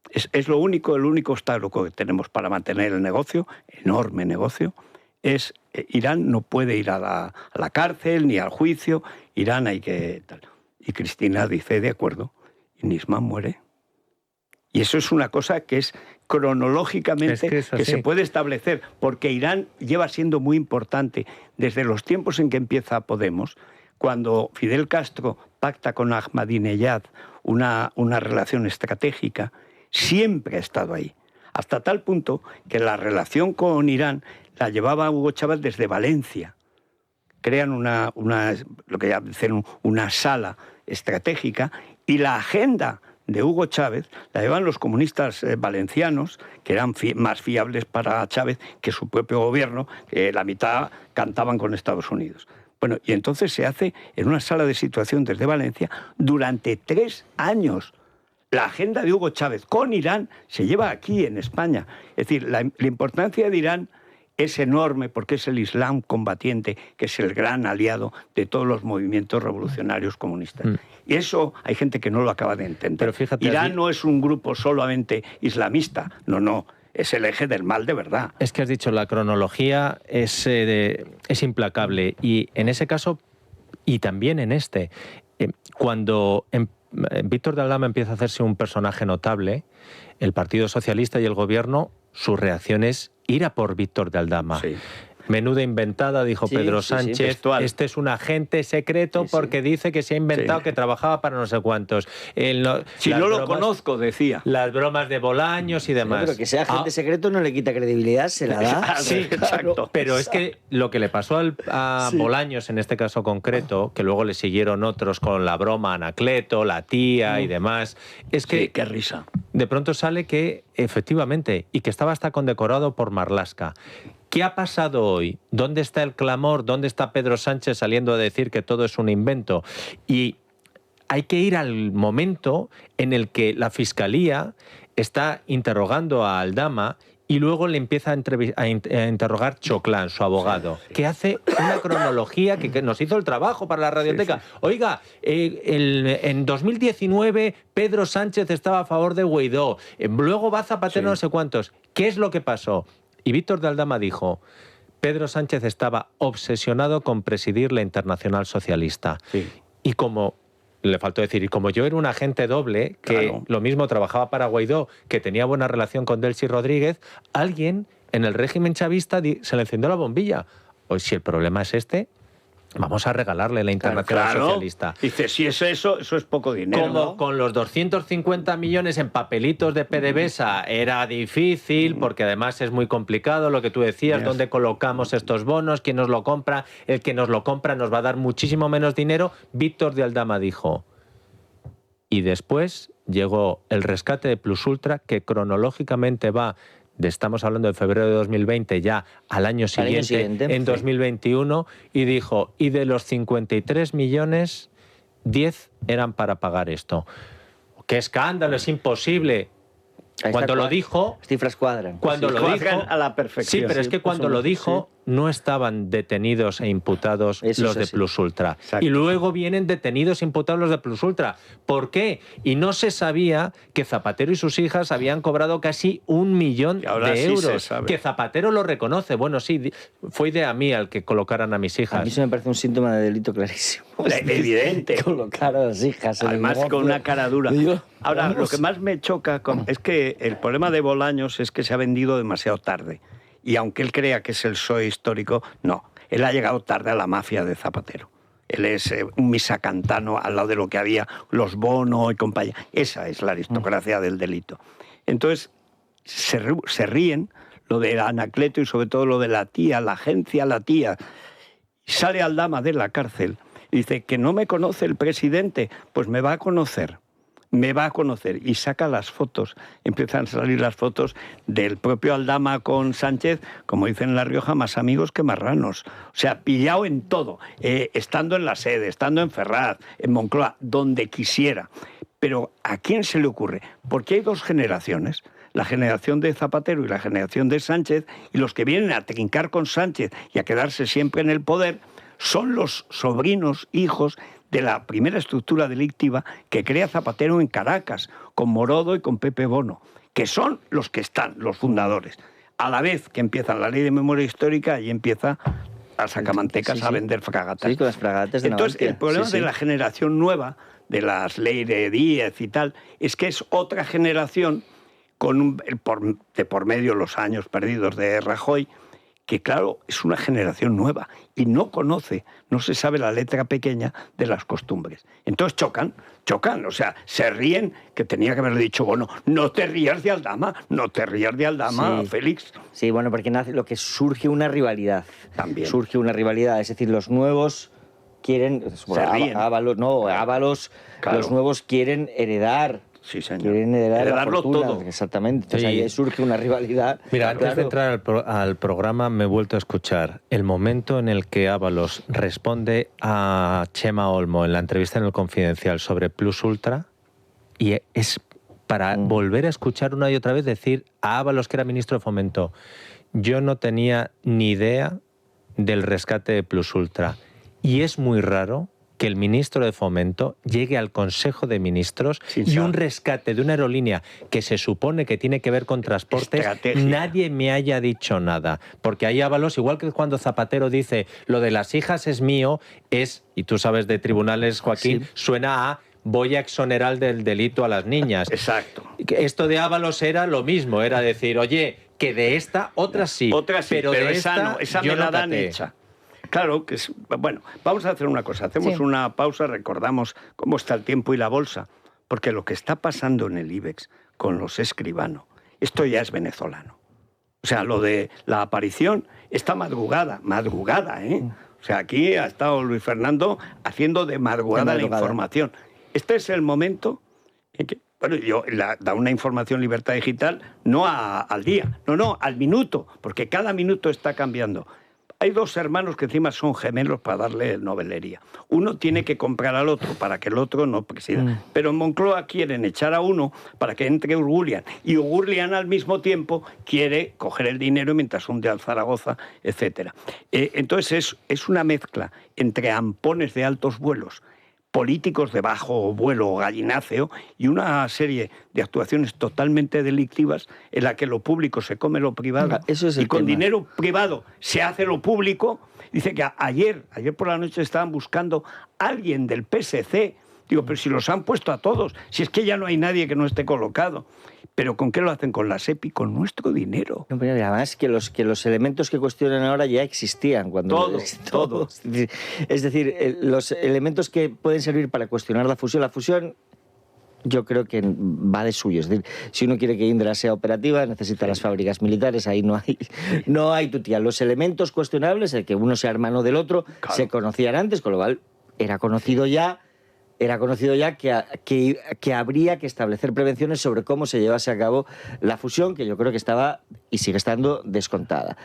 Es el único obstáculo que tenemos para mantener el negocio, enorme negocio, es Irán no puede ir a la cárcel ni al juicio, Irán hay que... tal. Y Cristina dice, de acuerdo, y Nisman muere. Y eso es una cosa que es cronológicamente que se puede establecer, porque Irán lleva siendo muy importante desde los tiempos en que empieza Podemos, cuando Fidel Castro pacta con Ahmadinejad una relación estratégica, siempre ha estado ahí. Hasta tal punto que la relación con Irán la llevaba Hugo Chávez desde Valencia. Crean lo que dicen una sala estratégica, y la agenda de Hugo Chávez la llevan los comunistas valencianos, que eran más fiables para Chávez que su propio gobierno, que la mitad cantaban con Estados Unidos. Bueno, y entonces se hace en una sala de situación desde Valencia durante 3 años. La agenda de Hugo Chávez con Irán se lleva aquí en España. Es decir, la importancia de Irán es enorme porque es el Islam combatiente, que es el gran aliado de todos los movimientos revolucionarios comunistas. Y eso hay gente que no lo acaba de entender. Pero fíjate, Irán no es un grupo solamente islamista, no, es el eje del mal de verdad. Es que has dicho, la cronología es implacable, y en ese caso, y también en este, cuando Víctor de Aldama empieza a hacerse un personaje notable, el Partido Socialista y el Gobierno, su reacción es ir a por Víctor de Aldama. Sí. Menuda inventada, dijo Pedro Sánchez. Este es un agente secreto porque dice que se ha inventado que trabajaba para no sé cuántos. Si no lo conozco, decía. Las bromas de Bolaños y demás. Pero que sea agente secreto no le quita credibilidad, se la da. Sí, exacto. Pero es que lo que le pasó a Bolaños, en este caso concreto, que luego le siguieron otros con la broma Anacleto, la tía y demás, es que... Sí, qué risa. De pronto sale que, efectivamente, y que estaba hasta condecorado por Marlaska. ¿Qué ha pasado hoy? ¿Dónde está el clamor? ¿Dónde está Pedro Sánchez saliendo a decir que todo es un invento? Y hay que ir al momento en el que la Fiscalía está interrogando a Aldama y luego le empieza a interrogar Choclán, su abogado, que hace una cronología que nos hizo el trabajo para la radioteca. Oiga, en 2019 Pedro Sánchez estaba a favor de Guaidó, luego va Zapatero no sé cuántos. ¿Qué es lo que pasó? Y Víctor de Aldama dijo, Pedro Sánchez estaba obsesionado con presidir la Internacional Socialista. Sí. Y como, le faltó decir, y como yo era un agente doble, que lo mismo trabajaba para Guaidó, que tenía buena relación con Delcy Rodríguez, alguien en el régimen chavista se le encendió la bombilla. Pues si el problema es este, vamos a regalarle la Internacional Claro. Socialista. Dice, si es eso es poco dinero. Como ¿no? con los 250 millones en papelitos de PDVSA era difícil, porque además es muy complicado lo que tú decías, dónde colocamos estos bonos, quién nos lo compra, el que nos lo compra nos va a dar muchísimo menos dinero. Víctor de Aldama dijo, y después llegó el rescate de Plus Ultra, que cronológicamente va, estamos hablando de febrero de 2020, ya al año siguiente, en 2021, y dijo, y de los 53 millones, 10 eran para pagar esto. ¡Qué escándalo! Es imposible. Cuando lo dijo... Cifras cuadran. Cuando lo dijo... a la perfección. Sí, pero es que cuando lo dijo, no estaban detenidos e imputados los de Plus Ultra. Exacto. Y luego vienen detenidos e imputados los de Plus Ultra. ¿Por qué? Y no se sabía que Zapatero y sus hijas habían cobrado casi 1 millón de euros. Sí se sabe. Que Zapatero lo reconoce. Bueno, sí, fue idea mía el que colocaran a mis hijas. A mí eso me parece un síntoma de delito clarísimo. Evidente. Colocar a las hijas. en el Además, negocio. con una cara dura. Digo, Ahora, vamos. lo que más me choca es que el problema de Bolaños es que se ha vendido demasiado tarde. Y aunque él crea que es el PSOE histórico, no. Él ha llegado tarde a la mafia de Zapatero. Él es un misacantano al lado de lo que había, los Bono y compañía. Esa es la aristocracia del delito. Entonces, se ríen lo de Anacleto y sobre todo lo de la tía, la agencia, la tía. Sale Aldama de la cárcel y dice que no me conoce el presidente, pues me va a conocer. Me va a conocer, y saca las fotos, empiezan a salir las fotos del propio Aldama con Sánchez, como dicen en La Rioja, más amigos que marranos. O sea, pillado en todo, estando en la sede, estando en Ferraz, en Moncloa, donde quisiera. Pero ¿a quién se le ocurre? Porque hay dos generaciones, la generación de Zapatero y la generación de Sánchez, y los que vienen a trincar con Sánchez y a quedarse siempre en el poder son los sobrinos, hijos de la primera estructura delictiva que crea Zapatero en Caracas, con Morodo y con Pepe Bono, que son los que están, los fundadores. A la vez que empieza la ley de memoria histórica, y empieza a sacamantecas a vender fragatas. Sí, con las fragatas de Entonces, Navantia. el problema de la generación nueva, de las leyes de Díez y tal, es que es otra generación, con de por medio los años perdidos de Rajoy, que claro, es una generación nueva y no conoce, no se sabe la letra pequeña de las costumbres. Entonces chocan, o sea, se ríen, que tenía que haberle dicho, bueno, no te rías de Aldama, Sí. Félix. Sí, bueno, porque nace lo que surge una rivalidad. También. Surge una rivalidad, es decir, los nuevos quieren... ríen. Ábalos, Claro. los nuevos quieren heredar. Sí, señor. Quieren heredar la Heredarlo fortuna. todo. Exactamente. Entonces Sí. ahí surge una rivalidad. Mira, antes de Claro. entrar al programa me he vuelto a escuchar el momento en el que Ábalos responde a Chema Olmo en la entrevista en El Confidencial sobre Plus Ultra, y es para volver a escuchar una y otra vez decir a Ábalos, que era ministro de Fomento, yo no tenía ni idea del rescate de Plus Ultra. Y es muy raro que el ministro de Fomento llegue al Consejo de Ministros Sin y saber. un rescate de una aerolínea que se supone que tiene que ver con transportes, Estrategia. nadie me haya dicho nada. Porque ahí Ábalos, igual que cuando Zapatero dice lo de las hijas es mío, y tú sabes de tribunales, Joaquín, suena a voy a exonerar del delito a las niñas. Exacto. Esto de Ábalos era lo mismo, era decir, oye, que de esta, otras sí. Otra sí, pero de esa esta no, esa yo me la no dan caté. hecha. Claro que es... Bueno, vamos a hacer una cosa. Hacemos Sí. una pausa, recordamos cómo está el tiempo y la bolsa. Porque lo que está pasando en el IBEX con los Escribano, esto ya es venezolano. O sea, lo de la aparición, esta madrugada, ¿eh? O sea, aquí ha estado Luis Fernando haciendo de madrugada la información. Este es el momento en que... Bueno, yo da una información Libertad Digital no al día, no, al minuto, porque cada minuto está cambiando. Hay dos hermanos que encima son gemelos para darle novelería. Uno tiene que comprar al otro para que el otro no presida. Pero en Moncloa quieren echar a uno para que entre Urgulian. Y Urgulian al mismo quiere coger el dinero mientras hunde al Zaragoza, etc. Entonces es una mezcla entre ampones de altos vuelos, políticos de bajo vuelo o gallináceo y una serie de actuaciones totalmente delictivas en la que lo público se come lo privado. Eso es el y con tema. dinero privado se hace lo público. Dice que ayer por la noche estaban buscando a alguien del PSC Digo, pero si los han puesto a todos, si es que ya no hay nadie que no esté colocado. ¿Pero con qué lo hacen? Con la SEPI, con nuestro dinero. No, pero además que los elementos que cuestionan ahora ya existían. Todos. Es decir, los elementos que pueden servir para cuestionar la fusión yo creo que va de suyo. Es decir, si uno quiere que Indra sea operativa, necesita las fábricas militares, ahí no hay tutía. Los elementos cuestionables, el que uno sea hermano del otro, claro, se conocían antes, con lo cual era conocido ya que habría que establecer prevenciones sobre cómo se llevase a cabo la fusión, que yo creo que estaba y sigue estando descontada.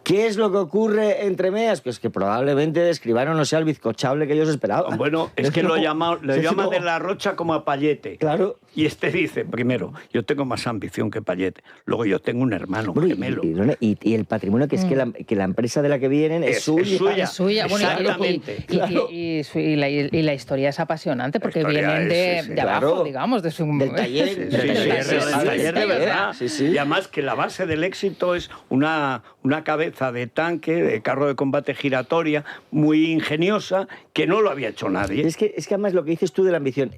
¿Qué es lo que ocurre entre medias? Pues que probablemente Escribano no sea el bizcochable que ellos esperaban. Bueno, es que lo llama de la Rocha como a Payete. Claro. Y dice, primero, yo tengo más ambición que Payete. Luego yo tengo un hermano gemelo. Y el patrimonio que es que la empresa de la que vienen es suya. Es suya. Bueno, exactamente. Y la historia es apasionante porque vienen de abajo, digamos, del taller. Del taller de verdad. Sí. Y además que la base del éxito es una cabeza de tanque, de carro de combate giratoria, muy ingeniosa, que no lo había hecho nadie. Es que además lo que dices tú de la ambición,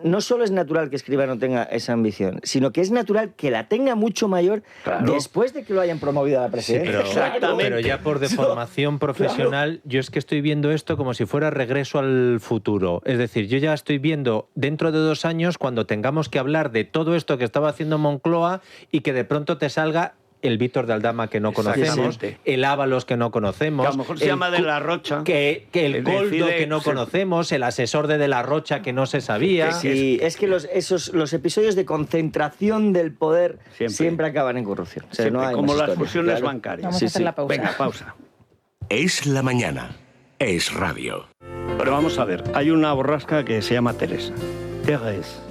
no solo es natural que Escribano tenga esa ambición, sino que es natural que la tenga mucho mayor, claro, después de que lo hayan promovido a la presidencia. Sí, pero ya por deformación profesional, yo es que estoy viendo esto como si fuera Regreso al Futuro. Es decir, yo ya estoy viendo dentro de 2 años, cuando tengamos que hablar de todo esto que estaba haciendo Moncloa y que de pronto te salga el Víctor de Aldama que no conocemos, el Ábalos que no conocemos, que a lo mejor se llama de la Rocha, que el Coldo que no conocemos, el asesor de la Rocha que no se sabía. Sí, es que los episodios de concentración del poder siempre acaban en corrupción. O sea, no hay como las historias, fusiones bancarias. Vamos a hacer la pausa. Venga, pausa. Es la mañana. Es radio. Pero vamos a ver, hay una borrasca que se llama Teresa. Teres.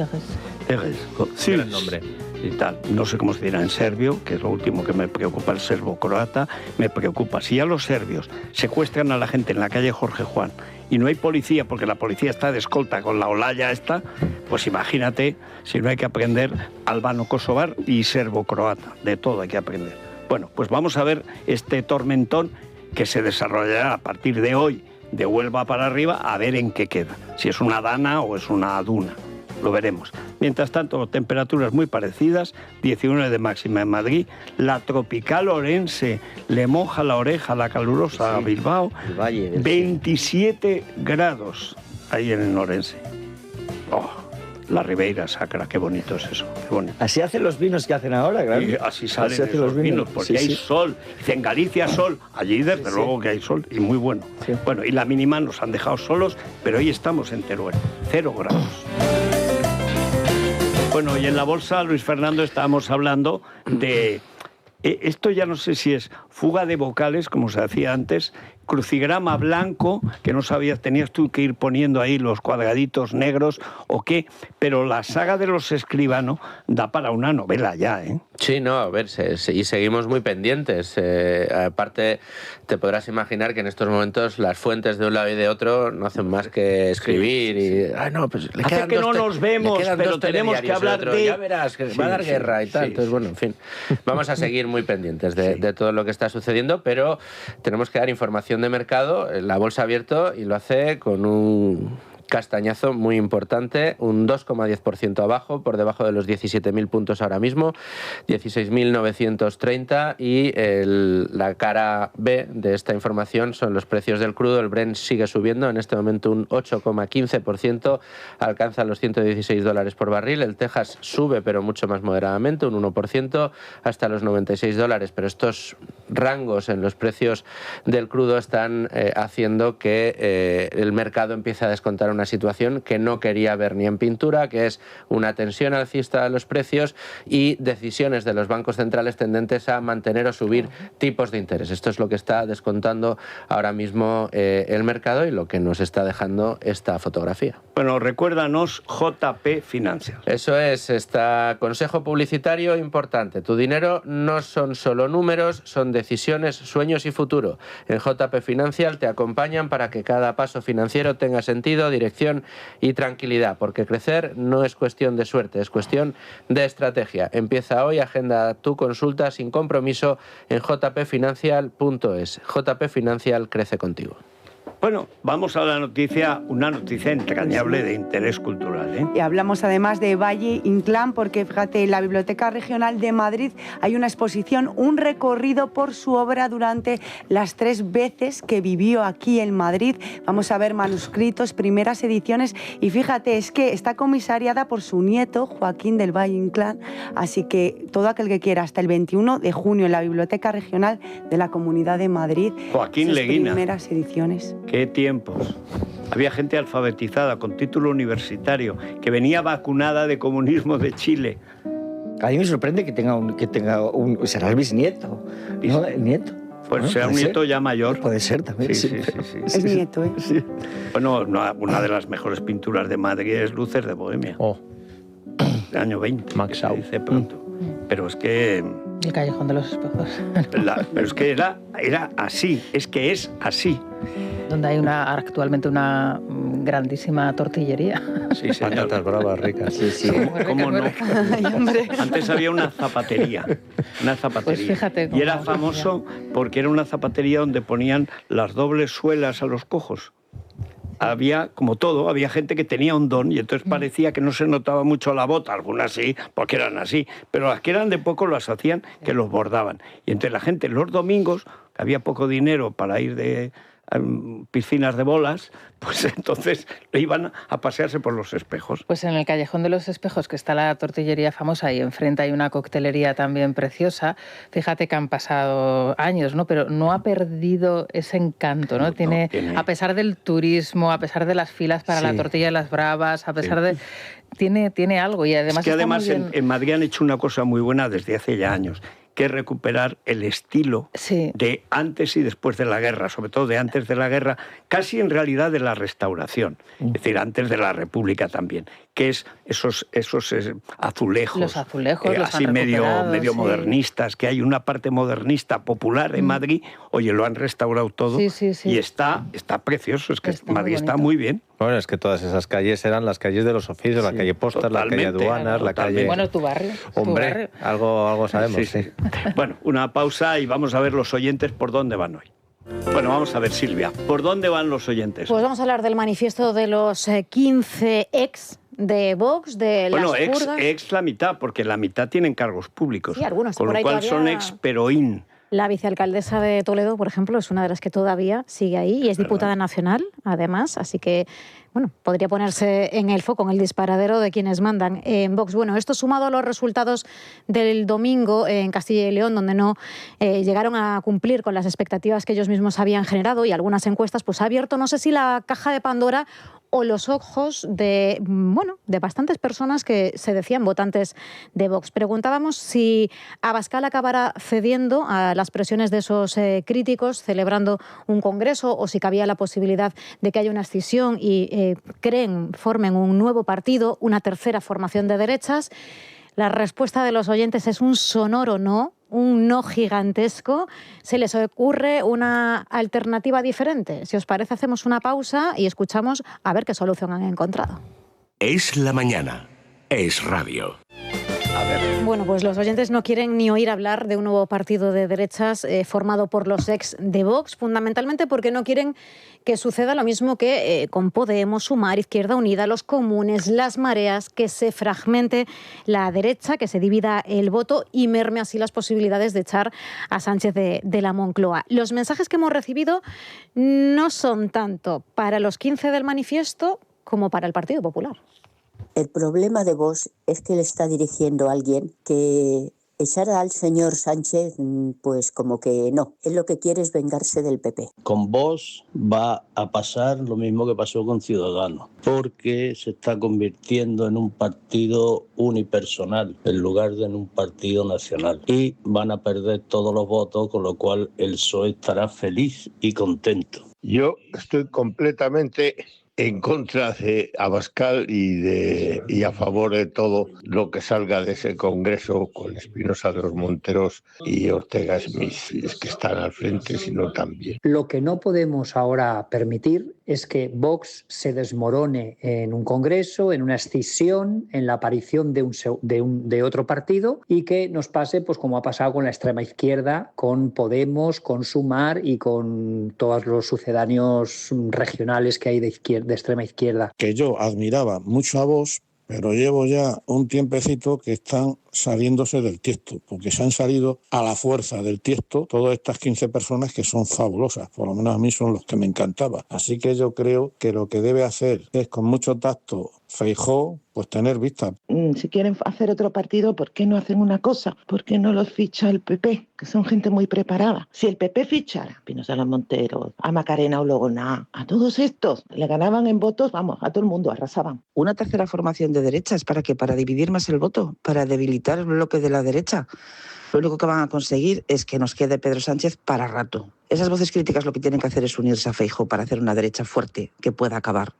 Sí, gran nombre. Y tal. No sé cómo se dirá en serbio, que es lo último que me preocupa, el serbo-croata, me preocupa. Si ya los serbios secuestran a la gente en la calle Jorge Juan y no hay policía, porque la policía está de escolta con la olaya esta, pues imagínate si no hay que aprender albano-kosovar y serbo-croata. De todo hay que aprender. Bueno, pues vamos a ver este tormentón que se desarrollará a partir de hoy, de Huelva para arriba, a ver en qué queda. Si es una dana o es una duna. Lo veremos. Mientras tanto, temperaturas muy parecidas, 19 de máxima en Madrid, la tropical Orense le moja la oreja a la calurosa Bilbao, el Valle del 27 grados ahí en el Orense. Oh, la Ribeira Sacra, qué bonito es eso, qué bonito. Así hacen los vinos que hacen ahora, claro. Y así salen los vinos, porque hay sol. En Galicia sol, allí desde luego que hay sol, y muy bueno. Sí. Bueno, y la mínima nos han dejado solos, pero hoy estamos en Teruel, 0 grados. Bueno, y en la bolsa, Luis Fernando, estábamos hablando de... Esto ya no sé si es fuga de vocales, como se hacía antes, crucigrama blanco, que no sabías, tenías tú que ir poniendo ahí los cuadraditos negros o qué, pero la saga de los Escribano da para una novela ya, ¿eh? Sí, no, a ver, y seguimos muy pendientes. Aparte, te podrás imaginar que en estos momentos las fuentes de un lado y de otro no hacen más que escribir y... Ay, no, pues le hace que no nos vemos, pero tenemos que hablar de... Ya verás, que va a dar guerra y tal. Entonces, bueno, en fin, vamos a seguir muy pendientes de todo lo que está sucediendo, pero tenemos que dar información de mercado. La bolsa ha abierto y lo hace con un castañazo muy importante, un 2,10% abajo, por debajo de los 17.000 puntos ahora mismo, 16.930, y la cara B de esta información son los precios del crudo. El Brent sigue subiendo, en este momento un 8,15%, alcanza los $116 por barril. El Texas sube, pero mucho más moderadamente, un 1%, hasta los $96, pero estos rangos en los precios del crudo están haciendo que el mercado empiece a descontar una situación que no quería ver ni en pintura, que es una tensión alcista de los precios y decisiones de los bancos centrales tendentes a mantener o subir tipos de interés. Esto es lo que está descontando ahora mismo el mercado y lo que nos está dejando esta fotografía. Bueno, recuérdanos JP Financial. Eso es, este consejo publicitario importante. Tu dinero no son solo números, son decisiones, sueños y futuro. En JP Financial te acompañan para que cada paso financiero tenga sentido, dirección y tranquilidad, porque crecer no es cuestión de suerte, es cuestión de estrategia. Empieza hoy, agenda tu consulta sin compromiso en jpfinancial.es. JP Financial crece contigo. Bueno, vamos a la noticia, una noticia entrañable de interés cultural, ¿eh? Y hablamos además de Valle Inclán, porque fíjate, en la Biblioteca Regional de Madrid hay una exposición, un recorrido por su obra durante las 3 veces que vivió aquí en Madrid. Vamos a ver manuscritos, primeras ediciones, y fíjate, es que está comisariada por su nieto, Joaquín del Valle Inclán, así que todo aquel que quiera, hasta el 21 de junio en la Biblioteca Regional de la Comunidad de Madrid. Joaquín Leguina. Primeras ediciones. ¡Qué tiempos! Había gente alfabetizada con título universitario que venía vacunada de comunismo de Chile. A mí me sorprende que tenga un será el bisnieto, ¿no? El nieto. Pues ¿no? será un nieto ya mayor. Puede ser también. Sí. Es nieto, ¿eh? Sí. Bueno, una de las mejores pinturas de Madrid es Luces de Bohemia. Oh. Del año 20. Max Sau. Dice pronto. Pero es que... El Callejón de los Espejos. Pero es que era así, es que es así. Donde hay actualmente una grandísima tortillería. Sí, señor. Patatas bravas ricas. Sí. ¿Cómo no? Antes había una zapatería. Pues fíjate y era cómo famoso porque era una zapatería donde ponían las dobles suelas a los cojos. Había, como todo, había gente que tenía un don y entonces parecía que no se notaba mucho la bota, algunas sí, porque eran así, pero las que eran de poco las hacían que los bordaban. Y entonces la gente los domingos, que había poco dinero para ir de piscinas de bolas, pues entonces iban a pasearse por los espejos. Pues en el Callejón de los Espejos, que está la tortillería famosa y enfrente hay una coctelería también preciosa, fíjate que han pasado años, ¿no? Pero no ha perdido ese encanto, ¿no? Tiene, a pesar del turismo, a pesar de las filas para la tortilla de las bravas, a pesar de... Tiene algo y además... Es que además en Madrid han hecho una cosa muy buena desde hace ya años, que es recuperar el estilo de antes y después de la guerra, sobre todo de antes de la guerra, casi en realidad de la Restauración, es decir, antes de la República también, que es esos azulejos, los azulejos los así han medio modernistas, que hay una parte modernista popular en Madrid, oye, lo han restaurado todo y está precioso, es que Madrid está muy bien. Bueno, es que todas esas calles eran las calles de los oficios, la calle Postas, la calle Aduanas, la calle... Bueno, tu barrio. Hombre, algo sabemos, sí. Bueno, una pausa y vamos a ver los oyentes por dónde van hoy. Bueno, vamos a ver, Silvia, ¿por dónde van los oyentes? Pues vamos a hablar del manifiesto de los 15 ex de Vox, de las purgas. Ex la mitad, porque la mitad tienen cargos públicos. Sí, algunos. Con lo cual son ex, pero in. La vicealcaldesa de Toledo, por ejemplo, es una de las que todavía sigue ahí y es diputada nacional, además, así que, bueno, podría ponerse en el foco, en el disparadero de quienes mandan en Vox. Bueno, esto sumado a los resultados del domingo en Castilla y León, donde no llegaron a cumplir con las expectativas que ellos mismos habían generado y algunas encuestas, pues ha abierto, no sé si la caja de Pandora o los ojos de bastantes personas que se decían votantes de Vox. Preguntábamos si Abascal acabará cediendo a las presiones de esos críticos, celebrando un congreso, o si cabía la posibilidad de que haya una escisión y formen un nuevo partido, una tercera formación de derechas. La respuesta de los oyentes es un sonoro no, un no gigantesco. ¿Se les ocurre una alternativa diferente? Si os parece, hacemos una pausa y escuchamos a ver qué solución han encontrado. Es la mañana. Es radio. Bueno, pues los oyentes no quieren ni oír hablar de un nuevo partido de derechas formado por los ex de Vox, fundamentalmente porque no quieren que suceda lo mismo que con Podemos, Sumar, Izquierda Unida, los comunes, las mareas, que se fragmente la derecha, que se divida el voto y merme así las posibilidades de echar a Sánchez de la Moncloa. Los mensajes que hemos recibido no son tanto para los 15 del manifiesto como para el Partido Popular. El problema de Vox es que le está dirigiendo a alguien que echar al señor Sánchez, pues como que no. Él lo que quiere es vengarse del PP. Con Vox va a pasar lo mismo que pasó con Ciudadanos, porque se está convirtiendo en un partido unipersonal en lugar de en un partido nacional. Y van a perder todos los votos, con lo cual el PSOE estará feliz y contento. Yo estoy completamente en contra de Abascal y a favor de todo lo que salga de ese congreso con Espinosa de los Monteros y Ortega Smith, que están al frente, sino también. Lo que no podemos ahora permitir es que Vox se desmorone en un congreso, en una escisión, en la aparición de otro partido, y que nos pase pues como ha pasado con la extrema izquierda, con Podemos, con Sumar y con todos los sucedáneos regionales que hay de extrema izquierda. Que yo admiraba mucho a Vox, pero llevo ya un tiempecito que están saliéndose del tiesto, porque se han salido a la fuerza del tiesto todas estas 15 personas que son fabulosas, por lo menos a mí son los que me encantaban. Así que yo creo que lo que debe hacer es, con mucho tacto, Feijóo, pues tener vista. Si quieren hacer otro partido, ¿por qué no hacen una cosa? ¿Por qué no los ficha el PP? Que son gente muy preparada. Si el PP fichara a Pino Salas Montero, a Macarena Olona, a todos estos, le ganaban en votos, vamos, a todo el mundo, arrasaban. Una tercera formación de derechas, ¿para qué? Para dividir más el voto, para debilitar el bloque de la derecha. Lo único que van a conseguir es que nos quede Pedro Sánchez para rato. Esas voces críticas lo que tienen que hacer es unirse a Feijóo para hacer una derecha fuerte que pueda acabar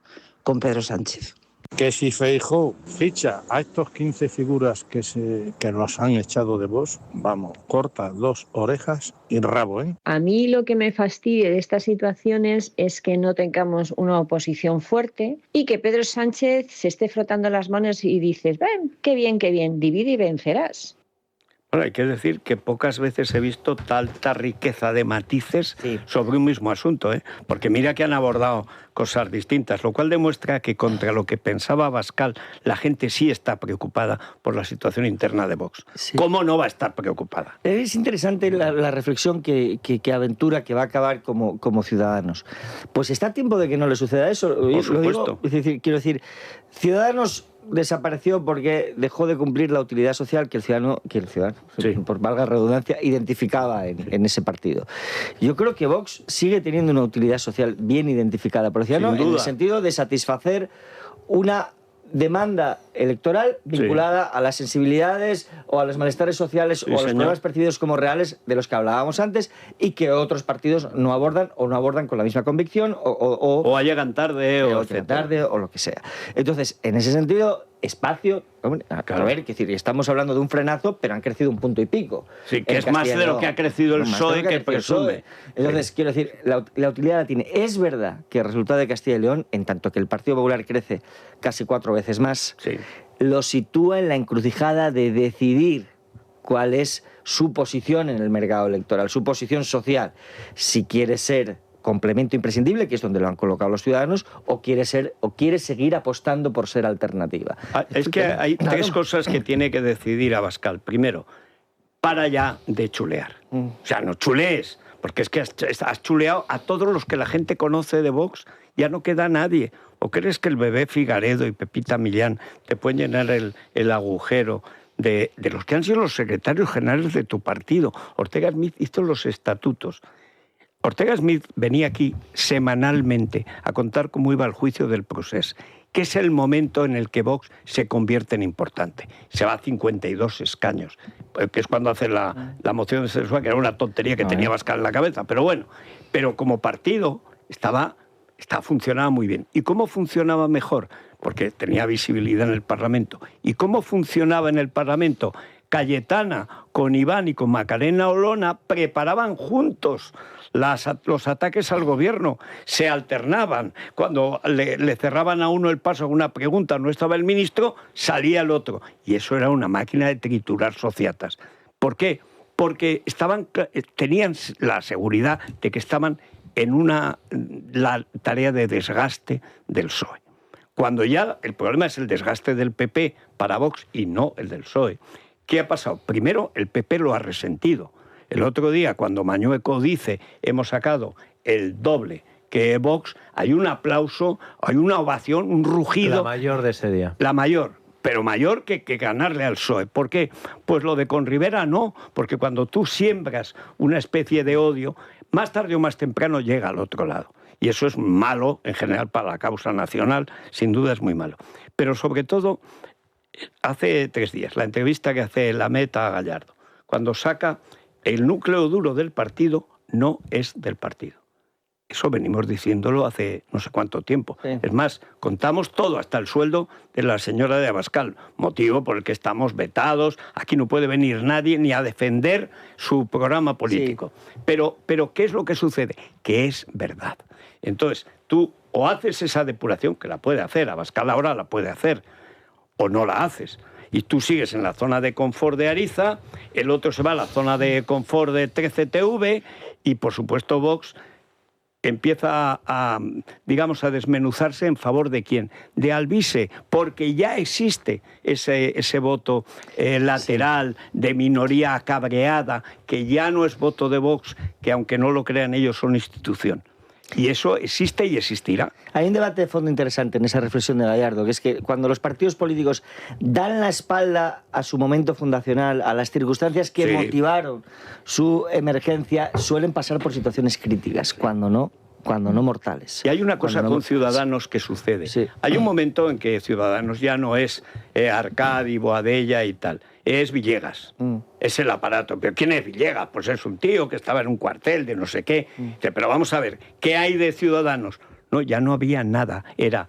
con Pedro Sánchez. Que si Feijóo ficha a estos 15 figuras que nos han echado de Vox, vamos, corta 2 orejas y rabo, ¿eh? A mí lo que me fastidia de estas situaciones es que no tengamos una oposición fuerte y que Pedro Sánchez se esté frotando las manos y dices, ven, qué bien, divide y vencerás. Bueno, hay que decir que pocas veces he visto tanta riqueza de matices sobre un mismo asunto, ¿eh? Porque mira que han abordado cosas distintas, lo cual demuestra que contra lo que pensaba Abascal, la gente sí está preocupada por la situación interna de Vox. Sí. ¿Cómo no va a estar preocupada? Es interesante la reflexión que aventura que va a acabar como Ciudadanos. Pues está a tiempo de que no le suceda eso. Por supuesto. Quiero decir, Ciudadanos desapareció porque dejó de cumplir la utilidad social que el ciudadano, sí, por valga la redundancia, identificaba en ese partido. Yo creo que Vox sigue teniendo una utilidad social bien identificada por el ciudadano, en el sentido de satisfacer una demanda electoral vinculada a las sensibilidades o a los malestares sociales o a los problemas percibidos como reales de los que hablábamos antes y que otros partidos no abordan o no abordan con la misma convicción o llegan tarde o lo que sea. Entonces, en ese sentido, espacio, a ver, que decir, estamos hablando de un frenazo, pero han crecido 1 punto y pico. Sí, que es más de lo que ha crecido el PSOE que presume. Entonces, quiero decir, la utilidad la tiene. Es verdad que el resultado de Castilla y León, en tanto que el Partido Popular crece casi 4 veces más, lo sitúa en la encrucijada de decidir cuál es su posición en el mercado electoral, su posición social. Si quiere ser complemento imprescindible, que es donde lo han colocado los ciudadanos, o quiere seguir apostando por ser alternativa. Es que hay 3 cosas que tiene que decidir Abascal. Primero, para ya de chulear. O sea, no chulees, porque es que has chuleado a todos los que la gente conoce de Vox, ya no queda nadie. ¿O crees que el bebé Figaredo y Pepita Millán te pueden llenar el agujero de los que han sido los secretarios generales de tu partido? Ortega Smith hizo los estatutos. Ortega Smith venía aquí semanalmente a contar cómo iba el juicio del procés, que es el momento en el que Vox se convierte en importante. Se va a 52 escaños, que es cuando hace la moción de censura, que era una tontería que tenía Abascal en la cabeza. Pero bueno, pero como partido funcionaba muy bien. ¿Y cómo funcionaba mejor? Porque tenía visibilidad en el Parlamento. ¿Y cómo funcionaba en el Parlamento? Cayetana, con Iván y con Macarena Olona, preparaban juntos los ataques al gobierno, se alternaban. Cuando le cerraban a uno el paso con una pregunta, no estaba el ministro, salía el otro. Y eso era una máquina de triturar sociatas. ¿Por qué? Porque tenían la seguridad de que estaban en la tarea de desgaste del PSOE. Cuando ya el problema es el desgaste del PP para Vox y no el del PSOE. ¿Qué ha pasado? Primero, el PP lo ha resentido. El otro día, cuando Mañueco dice hemos sacado el doble que Vox, hay un aplauso, hay una ovación, un rugido. La mayor de ese día. La mayor, pero mayor que ganarle al PSOE. ¿Por qué? Pues lo de con Rivera no, porque cuando tú siembras una especie de odio, más tarde o más temprano llega al otro lado. Y eso es malo, en general, para la causa nacional, sin duda es muy malo. Pero sobre todo, hace 3 días, la entrevista que hace la Meta a Gallardo, cuando saca el núcleo duro del partido, no es del partido. Eso venimos diciéndolo hace no sé cuánto tiempo. Sí. Es más, contamos todo, hasta el sueldo de la señora de Abascal, motivo por el que estamos vetados. Aquí no puede venir nadie ni a defender su programa político. Sí. Pero ¿qué es lo que sucede? Que es verdad. Entonces, tú o haces esa depuración, que la puede hacer, Abascal ahora la puede hacer, o no la haces. Y tú sigues en la zona de confort de Ariza, el otro se va a la zona de confort de 13TV y, por supuesto, Vox empieza a desmenuzarse en favor de quién, de Alvise, porque ya existe ese voto lateral de minoría cabreada, que ya no es voto de Vox, que aunque no lo crean ellos son institución. Y eso existe y existirá. Hay un debate de fondo interesante en esa reflexión de Gallardo, que es que cuando los partidos políticos dan la espalda a su momento fundacional, a las circunstancias que motivaron su emergencia, suelen pasar por situaciones críticas, cuando no mortales. Y hay una cosa con Ciudadanos que sucede. Sí. Hay un momento en que Ciudadanos ya no es Arcadi, Boadella y tal, es Villegas. Es el aparato. ¿Pero quién es Villegas? Pues es un tío que estaba en un cuartel de no sé qué. Pero vamos a ver, ¿qué hay de Ciudadanos? No, ya no había nada. Era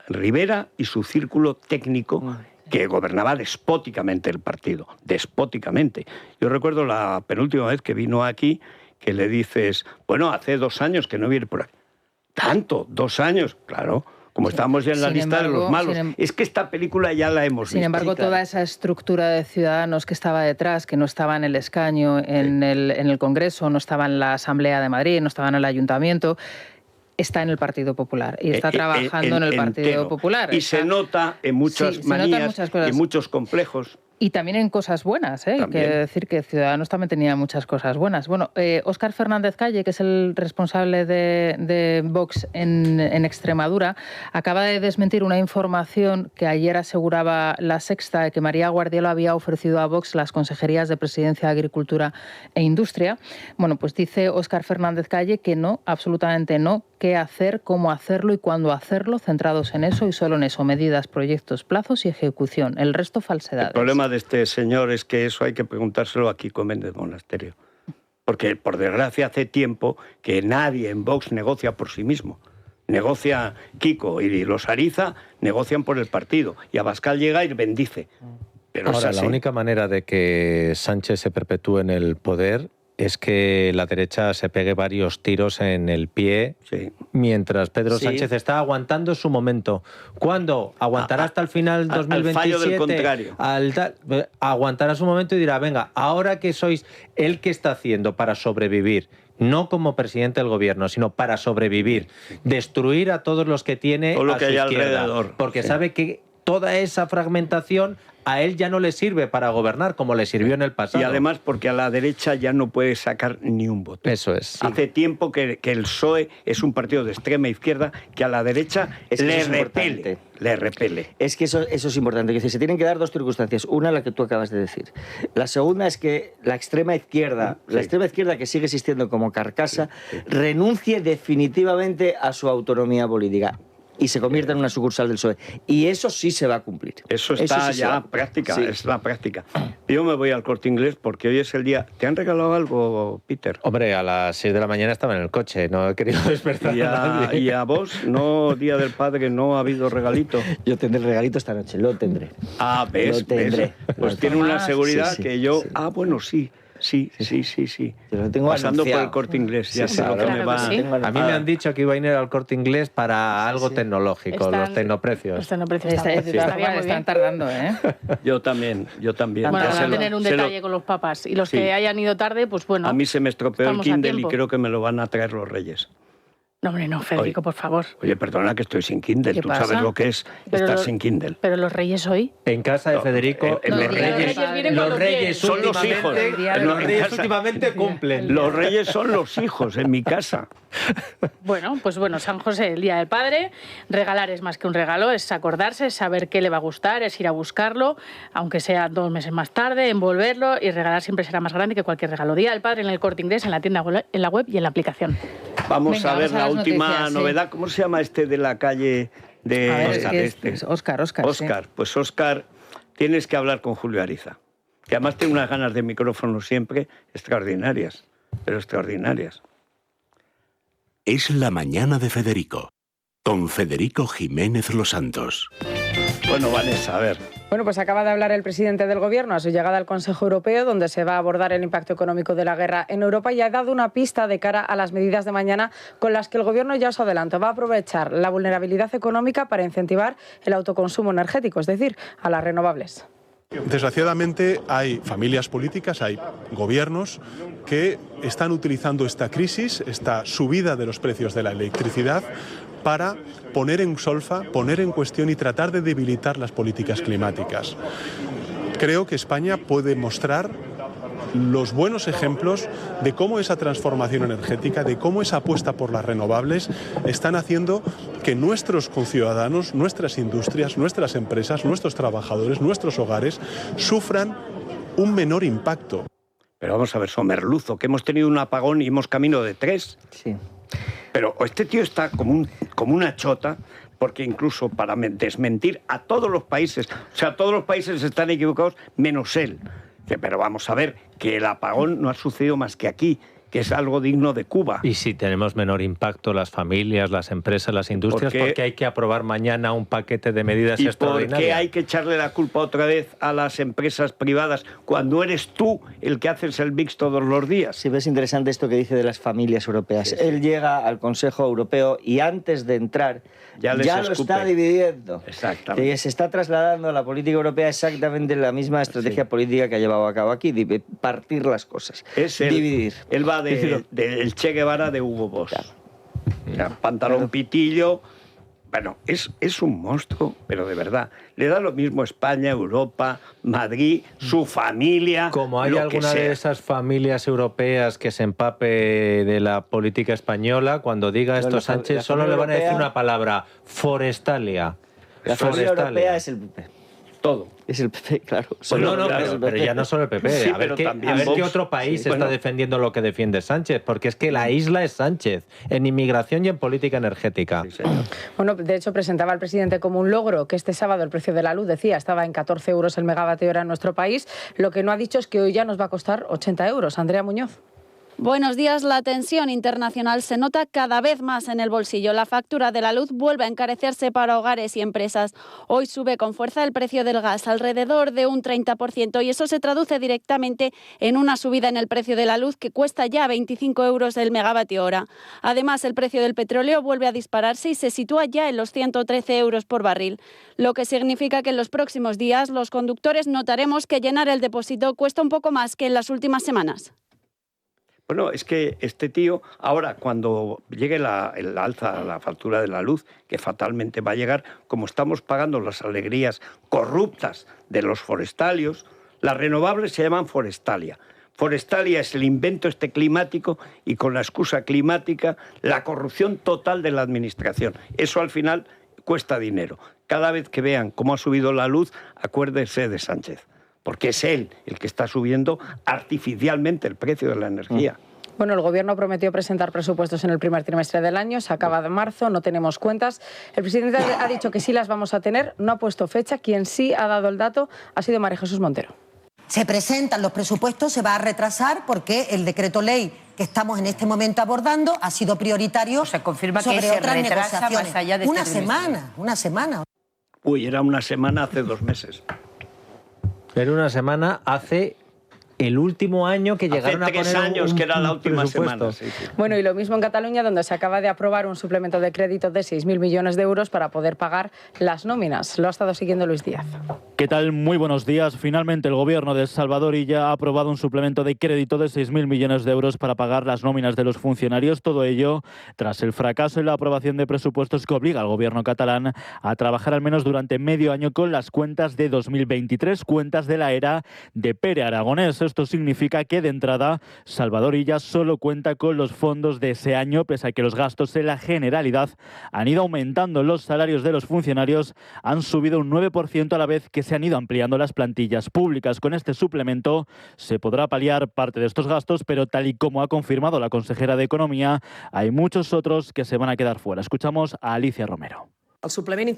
Rivera y su círculo técnico que gobernaba despóticamente el partido. Despóticamente. Yo recuerdo la penúltima vez que vino aquí, que le dices, bueno, hace 2 años que no viene por aquí. ¿Tanto? 2 años, claro. Como estábamos ya en la lista de los malos. Es que esta película ya la hemos visto. Sin embargo, toda esa estructura de Ciudadanos que estaba detrás, que no estaba en el escaño, en el Congreso, no estaba en la Asamblea de Madrid, no estaba en el Ayuntamiento, está en el Partido Popular y está trabajando en el Partido Popular. Y se nota en muchas manías y muchos complejos. Y también en cosas buenas, ¿eh? Hay que decir que Ciudadanos también tenía muchas cosas buenas. Bueno, Óscar Fernández Calle, que es el responsable de Vox en Extremadura, acaba de desmentir una información que ayer aseguraba La Sexta, de que María Guardiola había ofrecido a Vox las consejerías de Presidencia, Agricultura e Industria. Bueno, pues dice Óscar Fernández Calle que no, absolutamente no, qué hacer, cómo hacerlo y cuándo hacerlo, centrados en eso y solo en eso, medidas, proyectos, plazos y ejecución. El resto, falsedades. El problema de este señor es que eso hay que preguntárselo a Kiko Méndez Monasterio. Porque, por desgracia, hace tiempo que nadie en Vox negocia por sí mismo. Negocia Kiko y los Ariza, negocian por el partido. Y Abascal llega y bendice. Pero ahora, la única manera de que Sánchez se perpetúe en el poder es que la derecha se pegue varios tiros en el pie mientras Pedro Sánchez está aguantando su momento. ¿Cuándo? ¿Aguantará hasta el final 2027? Al fallo del contrario. Aguantará su momento y dirá, venga, ahora que sois el que está haciendo para sobrevivir, no como presidente del gobierno, sino para sobrevivir, destruir a todos los que tiene todo lo a que su hay izquierda, alrededor. porque sabe que toda esa fragmentación a él ya no le sirve para gobernar como le sirvió en el pasado. Y además porque a la derecha ya no puede sacar ni un voto. Eso es. Hace tiempo que el PSOE es un partido de extrema izquierda que a la derecha le repele. Es que eso es importante. Se tienen que dar 2 circunstancias. Una, la que tú acabas de decir. La segunda es que la extrema izquierda que sigue existiendo como carcasa, renuncie definitivamente a su autonomía política y se convierta en una sucursal del PSOE. Y eso sí se va a cumplir. Eso está ya práctica, es la práctica. Yo me voy al Corte Inglés porque hoy es el día... ¿Te han regalado algo, Peter? Hombre, a las 6 de la mañana estaba en el coche, no he querido despertar a nadie. ¿Y a vos? ¿No, Día del Padre, no ha habido regalito? Yo tendré el regalito esta noche, lo tendré. Ah, ¿ves? Lo tendré. Pues tiene una seguridad que yo... Ah, bueno, sí. Sí. Lo tengo pasando anunciado. por el Corte Inglés, ya sé lo que me va... A mí me han dicho que iba a ir al Corte Inglés para algo tecnológico, los tecnoprecios. Los tecnoprecios están tardando, ¿eh? Yo también. Bueno, van a tener un detalle con los papas. Y los que hayan ido tarde, pues bueno. A mí se me estropeó el Kindle y creo que me lo van a traer los Reyes. No, hombre, no, Federico, por favor. Oye, perdona que estoy sin Kindle. Tú sabes lo que es estar sin Kindle. Pero los Reyes hoy... En casa de Federico, los Reyes son los hijos. Los Reyes últimamente cumplen. Los Reyes son los hijos en mi casa. Bueno, pues bueno, San José, el Día del Padre. Regalar es más que un regalo, es acordarse, es saber qué le va a gustar, es ir a buscarlo, aunque sea 2 meses más tarde, envolverlo, y regalar siempre será más grande que cualquier regalo. Día del Padre en el Corte Inglés, en la tienda, en la web y en la aplicación. Vamos a ver la última novedad. ¿Cómo se llama este de la calle de Óscar? Óscar. Pues Óscar, tienes que hablar con Julio Ariza, que además tiene unas ganas de micrófono siempre extraordinarias, pero extraordinarias. Es la mañana de Federico, con Federico Jiménez Los Santos. Bueno, Vanessa, a ver. Bueno, pues acaba de hablar el presidente del Gobierno a su llegada al Consejo Europeo, donde se va a abordar el impacto económico de la guerra en Europa, y ha dado una pista de cara a las medidas de mañana con las que el Gobierno, ya os adelanto, va a aprovechar la vulnerabilidad económica para incentivar el autoconsumo energético, es decir, a las renovables. Desgraciadamente hay familias políticas, hay gobiernos que están utilizando esta crisis, esta subida de los precios de la electricidad, para poner en solfa, poner en cuestión y tratar de debilitar las políticas climáticas. Creo que España puede mostrar los buenos ejemplos de cómo esa transformación energética, de cómo esa apuesta por las renovables están haciendo que nuestros conciudadanos, nuestras industrias, nuestras empresas, nuestros trabajadores, nuestros hogares sufran un menor impacto. Pero vamos a ver, Somerluzo, que hemos tenido un apagón y hemos camino de 3. Sí. Pero este tío está como una chota, porque incluso para desmentir a todos los países, o sea, todos los países están equivocados menos él. Pero vamos a ver, que el apagón no ha sucedido más que aquí, que es algo digno de Cuba. Y si tenemos menor impacto, las familias, las empresas, las industrias, ¿por qué hay que aprobar mañana un paquete de medidas extraordinarias? ¿Por qué hay que echarle la culpa otra vez a las empresas privadas cuando eres tú el que haces el mix todos los días? Sí, ves interesante esto que dice de las familias europeas. Sí, sí. Él llega al Consejo Europeo y antes de entrar ya lo está dividiendo. Exactamente. Se está trasladando a la política europea exactamente la misma estrategia política que ha llevado a cabo aquí, de partir las cosas, dividir. Él va del Che Guevara de Hugo Boss. Claro. O sea, pantalón pitillo. Bueno, es un monstruo, pero de verdad. Le da lo mismo España, Europa, Madrid, su familia. Como hay alguna de esas familias europeas que se empape de la política española, cuando diga esto Sánchez, solo le van a decir una palabra: forestalia. La familia europea es el PP. Todo. Es el PP, claro. Bueno, pero ya no solo el PP. Sí, a ver qué otro país está defendiendo lo que defiende Sánchez, porque es que la isla es Sánchez, en inmigración y en política energética. Sí, bueno, de hecho presentaba al presidente como un logro que este sábado el precio de la luz, decía, estaba en 14 euros el megavatio hora en nuestro país. Lo que no ha dicho es que hoy ya nos va a costar 80 euros. Andrea Muñoz. Buenos días. La tensión internacional se nota cada vez más en el bolsillo. La factura de la luz vuelve a encarecerse para hogares y empresas. Hoy sube con fuerza el precio del gas, alrededor de un 30%, y eso se traduce directamente en una subida en el precio de la luz que cuesta ya 25 euros el megavatio hora. Además, el precio del petróleo vuelve a dispararse y se sitúa ya en los 113 euros por barril, lo que significa que en los próximos días los conductores notaremos que llenar el depósito cuesta un poco más que en las últimas semanas. Bueno, es que este tío, ahora cuando llegue el alza a la factura de la luz, que fatalmente va a llegar, como estamos pagando las alegrías corruptas de los forestalios, las renovables se llaman forestalia. Forestalia es el invento climático y con la excusa climática la corrupción total de la administración. Eso al final cuesta dinero. Cada vez que vean cómo ha subido la luz, acuérdense de Sánchez. Porque es él el que está subiendo artificialmente el precio de la energía. Bueno, el Gobierno prometió presentar presupuestos en el primer trimestre del año, se acaba de marzo, no tenemos cuentas. El presidente ha dicho que sí las vamos a tener, no ha puesto fecha. Quien sí ha dado el dato ha sido María Jesús Montero. Se presentan los presupuestos, se va a retrasar porque el decreto ley que estamos en este momento abordando ha sido prioritario confirma sobre que se otras retrasa negociaciones. más allá de Una este trimestre. semana. Uy, era una semana hace 2 meses. Era una semana hace el último año que llegaron a poner 3 años, que era la última semana. Sí. Bueno, y lo mismo en Cataluña, donde se acaba de aprobar un suplemento de crédito de 6.000 millones de euros para poder pagar las nóminas. Lo ha estado siguiendo Luis Díaz. ¿Qué tal? Muy buenos días. Finalmente el Gobierno de Salvador Illa ha aprobado un suplemento de crédito de 6.000 millones de euros para pagar las nóminas de los funcionarios. Todo ello tras el fracaso en la aprobación de presupuestos que obliga al Gobierno catalán a trabajar al menos durante medio año con las cuentas de 2023, cuentas de la era de Pere Aragonés. Esto significa que de entrada Salvador Illa solo cuenta con los fondos de ese año, pese a que los gastos en la Generalidad han ido aumentando. Los salarios de los funcionarios han subido un 9% a la vez que se han ido ampliando las plantillas públicas. Con este suplemento se podrá paliar parte de estos gastos, pero tal y como ha confirmado la consejera de Economía, hay muchos otros que se van a quedar fuera. Escuchamos a Alicia Romero. El suplemento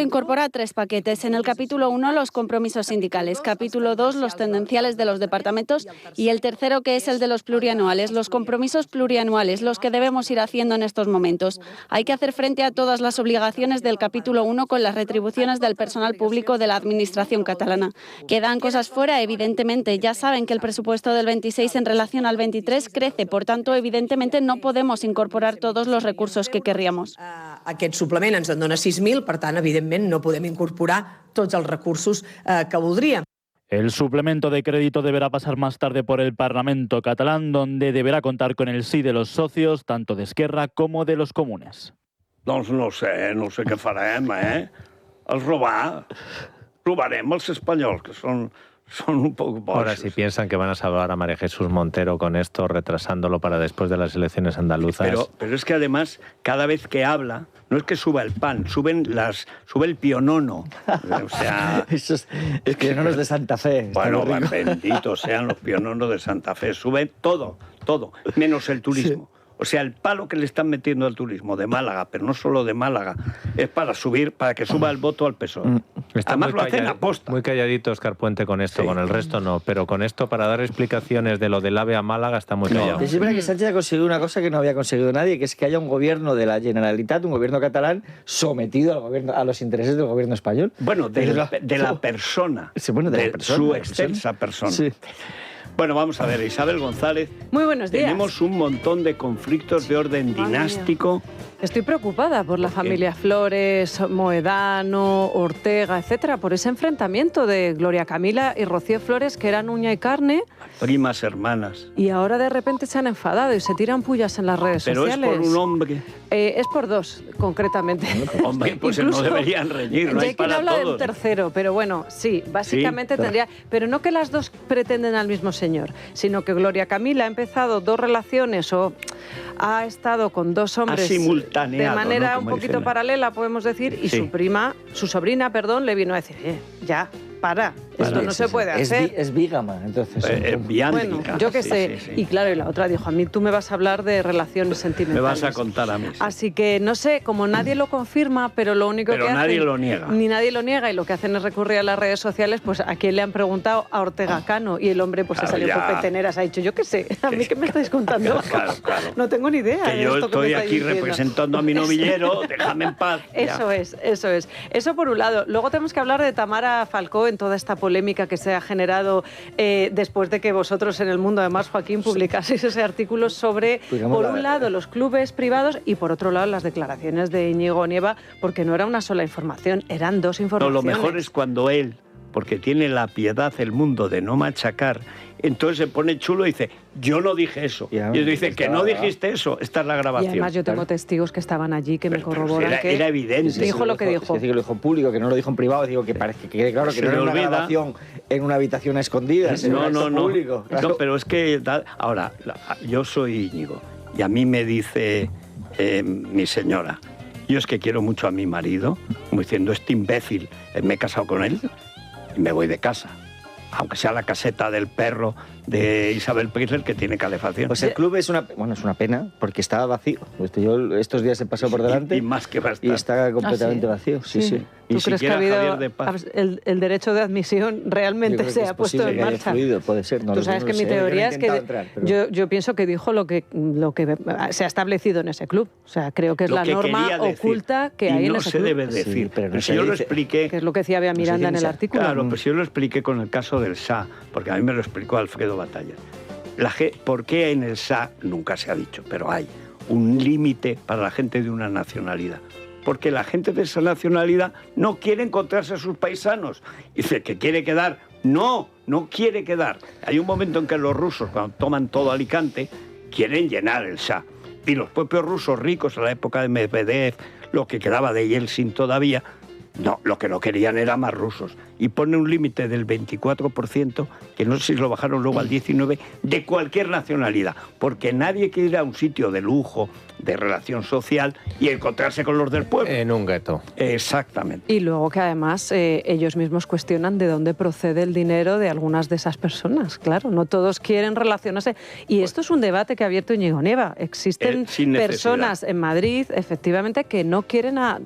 incorpora tres paquetes. En el capítulo 1, los compromisos sindicales. Capítulo 2, los tendenciales de los departamentos. Y el tercero, que es el de los plurianuales. Los compromisos plurianuales, los que debemos ir haciendo en estos momentos. Hay que hacer frente a todas las obligaciones del capítulo 1 con las retribuciones del personal público de la administración catalana. Quedan cosas fuera, evidentemente. Ya saben que el presupuesto del 26 en relación al 23 crece. Por tanto, evidentemente, no podemos incorporar todos los recursos que querríamos. Aquest suplement ens en dona 6.000, per tant, evidentment, no podem incorporar tots els recursos que voldríem. El suplemento de crédito deberá pasar más tarde por el Parlamento catalán, donde deberá contar con el sí de los socios, tanto de Esquerra como de los comunes. Doncs no sé què farem, Els robarem els espanyols, que son un poco bochos. Ahora, si piensan que van a salvar a María Jesús Montero con esto, retrasándolo para después de las elecciones andaluzas. Pero es que además, cada vez que habla, no es que suba el pan, sube el pionono. O sea, es piononos de Santa Fe. Bueno, benditos sean los piononos de Santa Fe. Suben todo, menos el turismo. Sí. O sea, el palo que le están metiendo al turismo de Málaga, pero no solo de Málaga, es para que suba el voto al PSOE. Además lo hacen aposta. Muy calladito Óscar Puente con esto, con el resto no, pero con esto para dar explicaciones de lo del AVE a Málaga está muy callado. Es verdad que Sánchez ha conseguido una cosa que no había conseguido nadie, que es que haya un gobierno de la Generalitat, un gobierno catalán, sometido a los intereses del gobierno español. Bueno, de la persona, de su extensa persona. Sí. Bueno, vamos a ver, Isabel González. Muy buenos días. Tenemos un montón de conflictos de orden dinástico. Estoy preocupada por la familia Flores, Moedano, Ortega, etcétera, por ese enfrentamiento de Gloria Camila y Rocío Flores, que eran uña y carne. Primas hermanas. Y ahora de repente se han enfadado y se tiran pullas en las redes sociales. Pero es por un hombre. Es por dos, concretamente. Hombre, pues incluso, no deberían reñir, no hay para habla todos. Del tercero, pero bueno, sí, básicamente sí, tendría... Pero no que las dos pretenden al mismo señor, sino que Gloria Camila ha empezado dos relaciones o ha estado con dos hombres de manera un poquito paralela, podemos decir, y su sobrina, le vino a decir, ya, para, esto no se puede hacer. Es bígama, entonces. Bueno, yo qué sé. Sí. Y claro, y la otra dijo, a mí tú me vas a hablar de relaciones sentimentales. Me vas a contar a mí. Sí. Así que, no sé, como nadie lo confirma, pero lo único que nadie hacen... lo niega. Ni nadie lo niega, y lo que hacen es recurrir a las redes sociales, pues a quién le han preguntado, a Ortega Cano, y el hombre pues se salió con peteneras, ha dicho, yo qué sé, a mí qué me estáis contando. Claro. No tengo ni idea. Que yo estoy aquí representando a mi novillero, déjame en paz. Eso es. Eso por un lado. Luego tenemos que hablar de Tamara Falcó en toda esta polémica que se ha generado después de que vosotros en El Mundo, además, Joaquín, publicaseis ese artículo sobre, por un lado, los clubes privados y por otro lado, las declaraciones de Íñigo Nieva, porque no era una sola información, eran dos informaciones. No, lo mejor es cuando él, porque tiene la piedad el mundo de no machacar, entonces se pone chulo y dice, yo no dije eso. Y él dice, que no dijiste eso, esta es la grabación. Y además yo tengo testigos que estaban allí que me corroboran que era evidente. Dijo lo que dijo. Es decir, que lo dijo en público, que no lo dijo en privado. Digo que parece que quede claro que no era una grabación en una habitación a escondidas. No. Público, claro. No, pero es que... Ahora, yo soy Íñigo y a mí me dice mi señora, yo es que quiero mucho a mi marido, como diciendo, este imbécil, me he casado con él y me voy de casa. Aunque sea la caseta del perro de Isabel Preisler, que tiene calefacción. Pues el club es una pena, porque estaba vacío. Yo estos días he pasado por delante y más que va a estar. Y está completamente vacío. Sí. ¿Tú crees que ha habido el derecho de admisión realmente se ha puesto en marcha? Puede ser. Tú sabes que mi teoría es que yo pienso que dijo lo que se ha establecido en ese club. O sea, creo que es la norma oculta que hay en ese club. No se debe decir. Pero si yo lo expliqué... Que es lo que decía Bea Miranda en el artículo. Claro, pero si yo lo expliqué con el caso del SA, porque a mí me lo explicó Alfredo Batalla. ¿Por qué en el SA nunca se ha dicho? Pero hay un límite para la gente de una nacionalidad. Porque la gente de esa nacionalidad no quiere encontrarse a sus paisanos. Dice que quiere quedar. No quiere quedar. Hay un momento en que los rusos, cuando toman todo Alicante, quieren llenar el SA. Y los propios rusos ricos, a la época de Medvedev, lo que quedaba de Yeltsin todavía, No, lo que no querían era más rusos. Y pone un límite del 24%, que no sé si lo bajaron luego al 19%, de cualquier nacionalidad. Porque nadie quiere ir a un sitio de lujo, de relación social, y encontrarse con los del pueblo. En un gueto. Exactamente. Y luego que además ellos mismos cuestionan de dónde procede el dinero de algunas de esas personas. Claro, no todos quieren relacionarse. Y esto es un debate que ha abierto Íñigo Nieva. Existen personas en Madrid, efectivamente, que no quieren a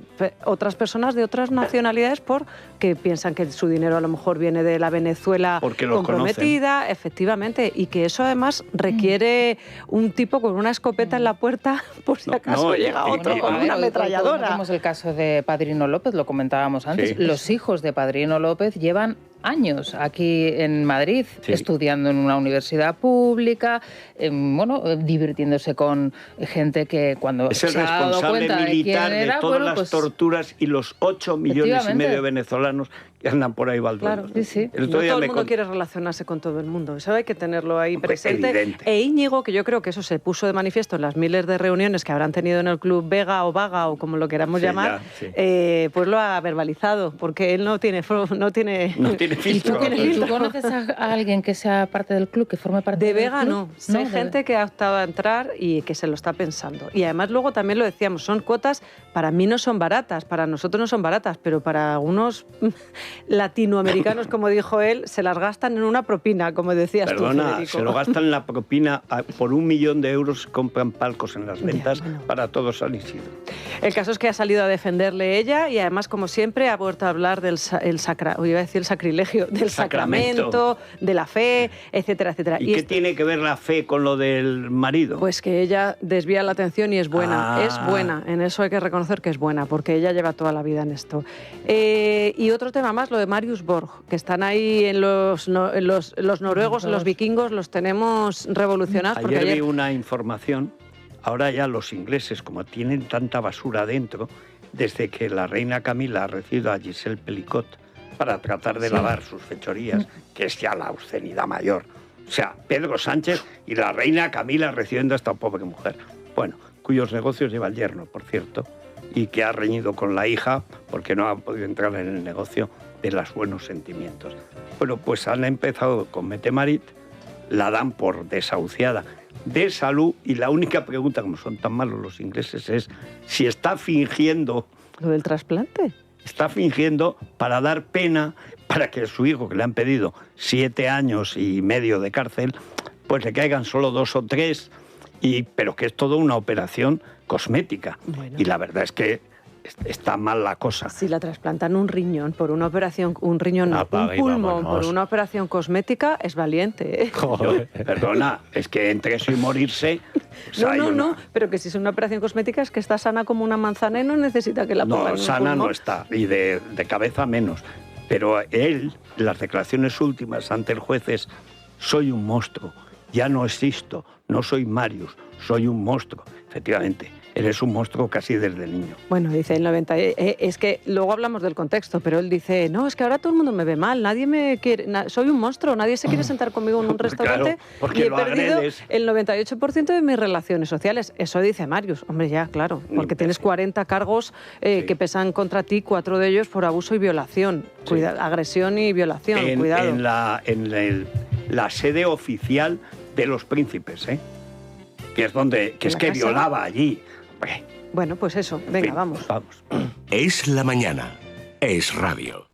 otras personas de otras nacionalidades porque piensan que su dinero a lo mejor viene de la Venezuela comprometida, conocen. Efectivamente, y que eso además requiere un tipo con una escopeta en la puerta por si acaso llega otro con una ametralladora. Tenemos el caso de Padrino López, lo comentábamos antes. Sí. Los hijos de Padrino López llevan años aquí en Madrid, estudiando en una universidad pública, divirtiéndose con gente que cuando es el se ha dado cuenta militar de quién era, de todas las torturas y los 8,5 millones de venezolanos que andan por ahí balduendo. Claro, sí. No todo el mundo quiere relacionarse con todo el mundo, eso hay que tenerlo ahí presente. Evidente. E Íñigo, que yo creo que eso se puso de manifiesto en las miles de reuniones que habrán tenido en el Club Vega o Vaga o como lo queramos llamar, pues lo ha verbalizado, porque él no tiene filtro. ¿Y tú conoces a alguien que sea parte del club, que forme parte del club? De Vega no. Hay gente que ha optado a entrar y que se lo está pensando. Y además luego también lo decíamos, son cuotas, para mí no son baratas, para nosotros no son baratas, pero para algunos latinoamericanos, como dijo él, se las gastan en una propina, como decías tú, Federico. Se lo gastan en la propina, por 1 millón de euros compran palcos en las ventas para todos San Isidro. El caso es que ha salido a defenderle ella y además, como siempre, ha vuelto a hablar del sacrilegio, del sacramento, de la fe, etcétera, etcétera. ¿Y qué tiene que ver la fe con lo del marido? Pues que ella desvía la atención y es buena. Es buena, en eso hay que reconocer que es buena, porque ella lleva toda la vida en esto. Y otro tema más, lo de Marius Borg, que están ahí en los noruegos, en los vikingos, los tenemos revolucionados. Ayer vi una información, ahora ya los ingleses, como tienen tanta basura dentro, desde que la reina Camila ha recibido a Giselle Pelicot para tratar de lavar sus fechorías, que es ya la obscenidad mayor. O sea, Pedro Sánchez y la reina Camila recibiendo a esta pobre mujer. Bueno, cuyos negocios lleva el yerno, por cierto, y que ha reñido con la hija porque no ha podido entrar en el negocio de los buenos sentimientos. Bueno, pues han empezado con Metemarit, la dan por desahuciada de salud y la única pregunta, como son tan malos los ingleses, es si está fingiendo... ¿Lo del trasplante? Está fingiendo para dar pena, para que su hijo, que le han pedido 7 años y medio de cárcel, pues le caigan solo 2 o 3, pero que es toda una operación cosmética. Bueno. Y la verdad es que está mal la cosa. Si la trasplantan un riñón por una operación, un pulmón por una operación cosmética, es valiente. Joder. Perdona, es que entre eso y morirse... No, pero que si es una operación cosmética es que está sana como una manzana y no necesita que la pongan en un sana pulmón. No está, y de cabeza menos. Pero él, las declaraciones últimas ante el juez es: soy un monstruo, ya no existo, no soy Marius, soy un monstruo. Efectivamente, él es un monstruo casi desde niño. Bueno, dice el 90, es que luego hablamos del contexto, pero él dice, no, es que ahora todo el mundo me ve mal, nadie me quiere, soy un monstruo, nadie se quiere sentar conmigo en un restaurante, claro, y he perdido el 98% de mis relaciones sociales. Eso dice Marius. Hombre, ya, claro, porque tienes 40 cargos que pesan contra ti, 4 de ellos por abuso y violación. Agresión y violación, cuidado. En la sede oficial de los príncipes, que es donde, que es que violaba allí. Bueno, pues eso, venga, vamos. Es la mañana, es radio.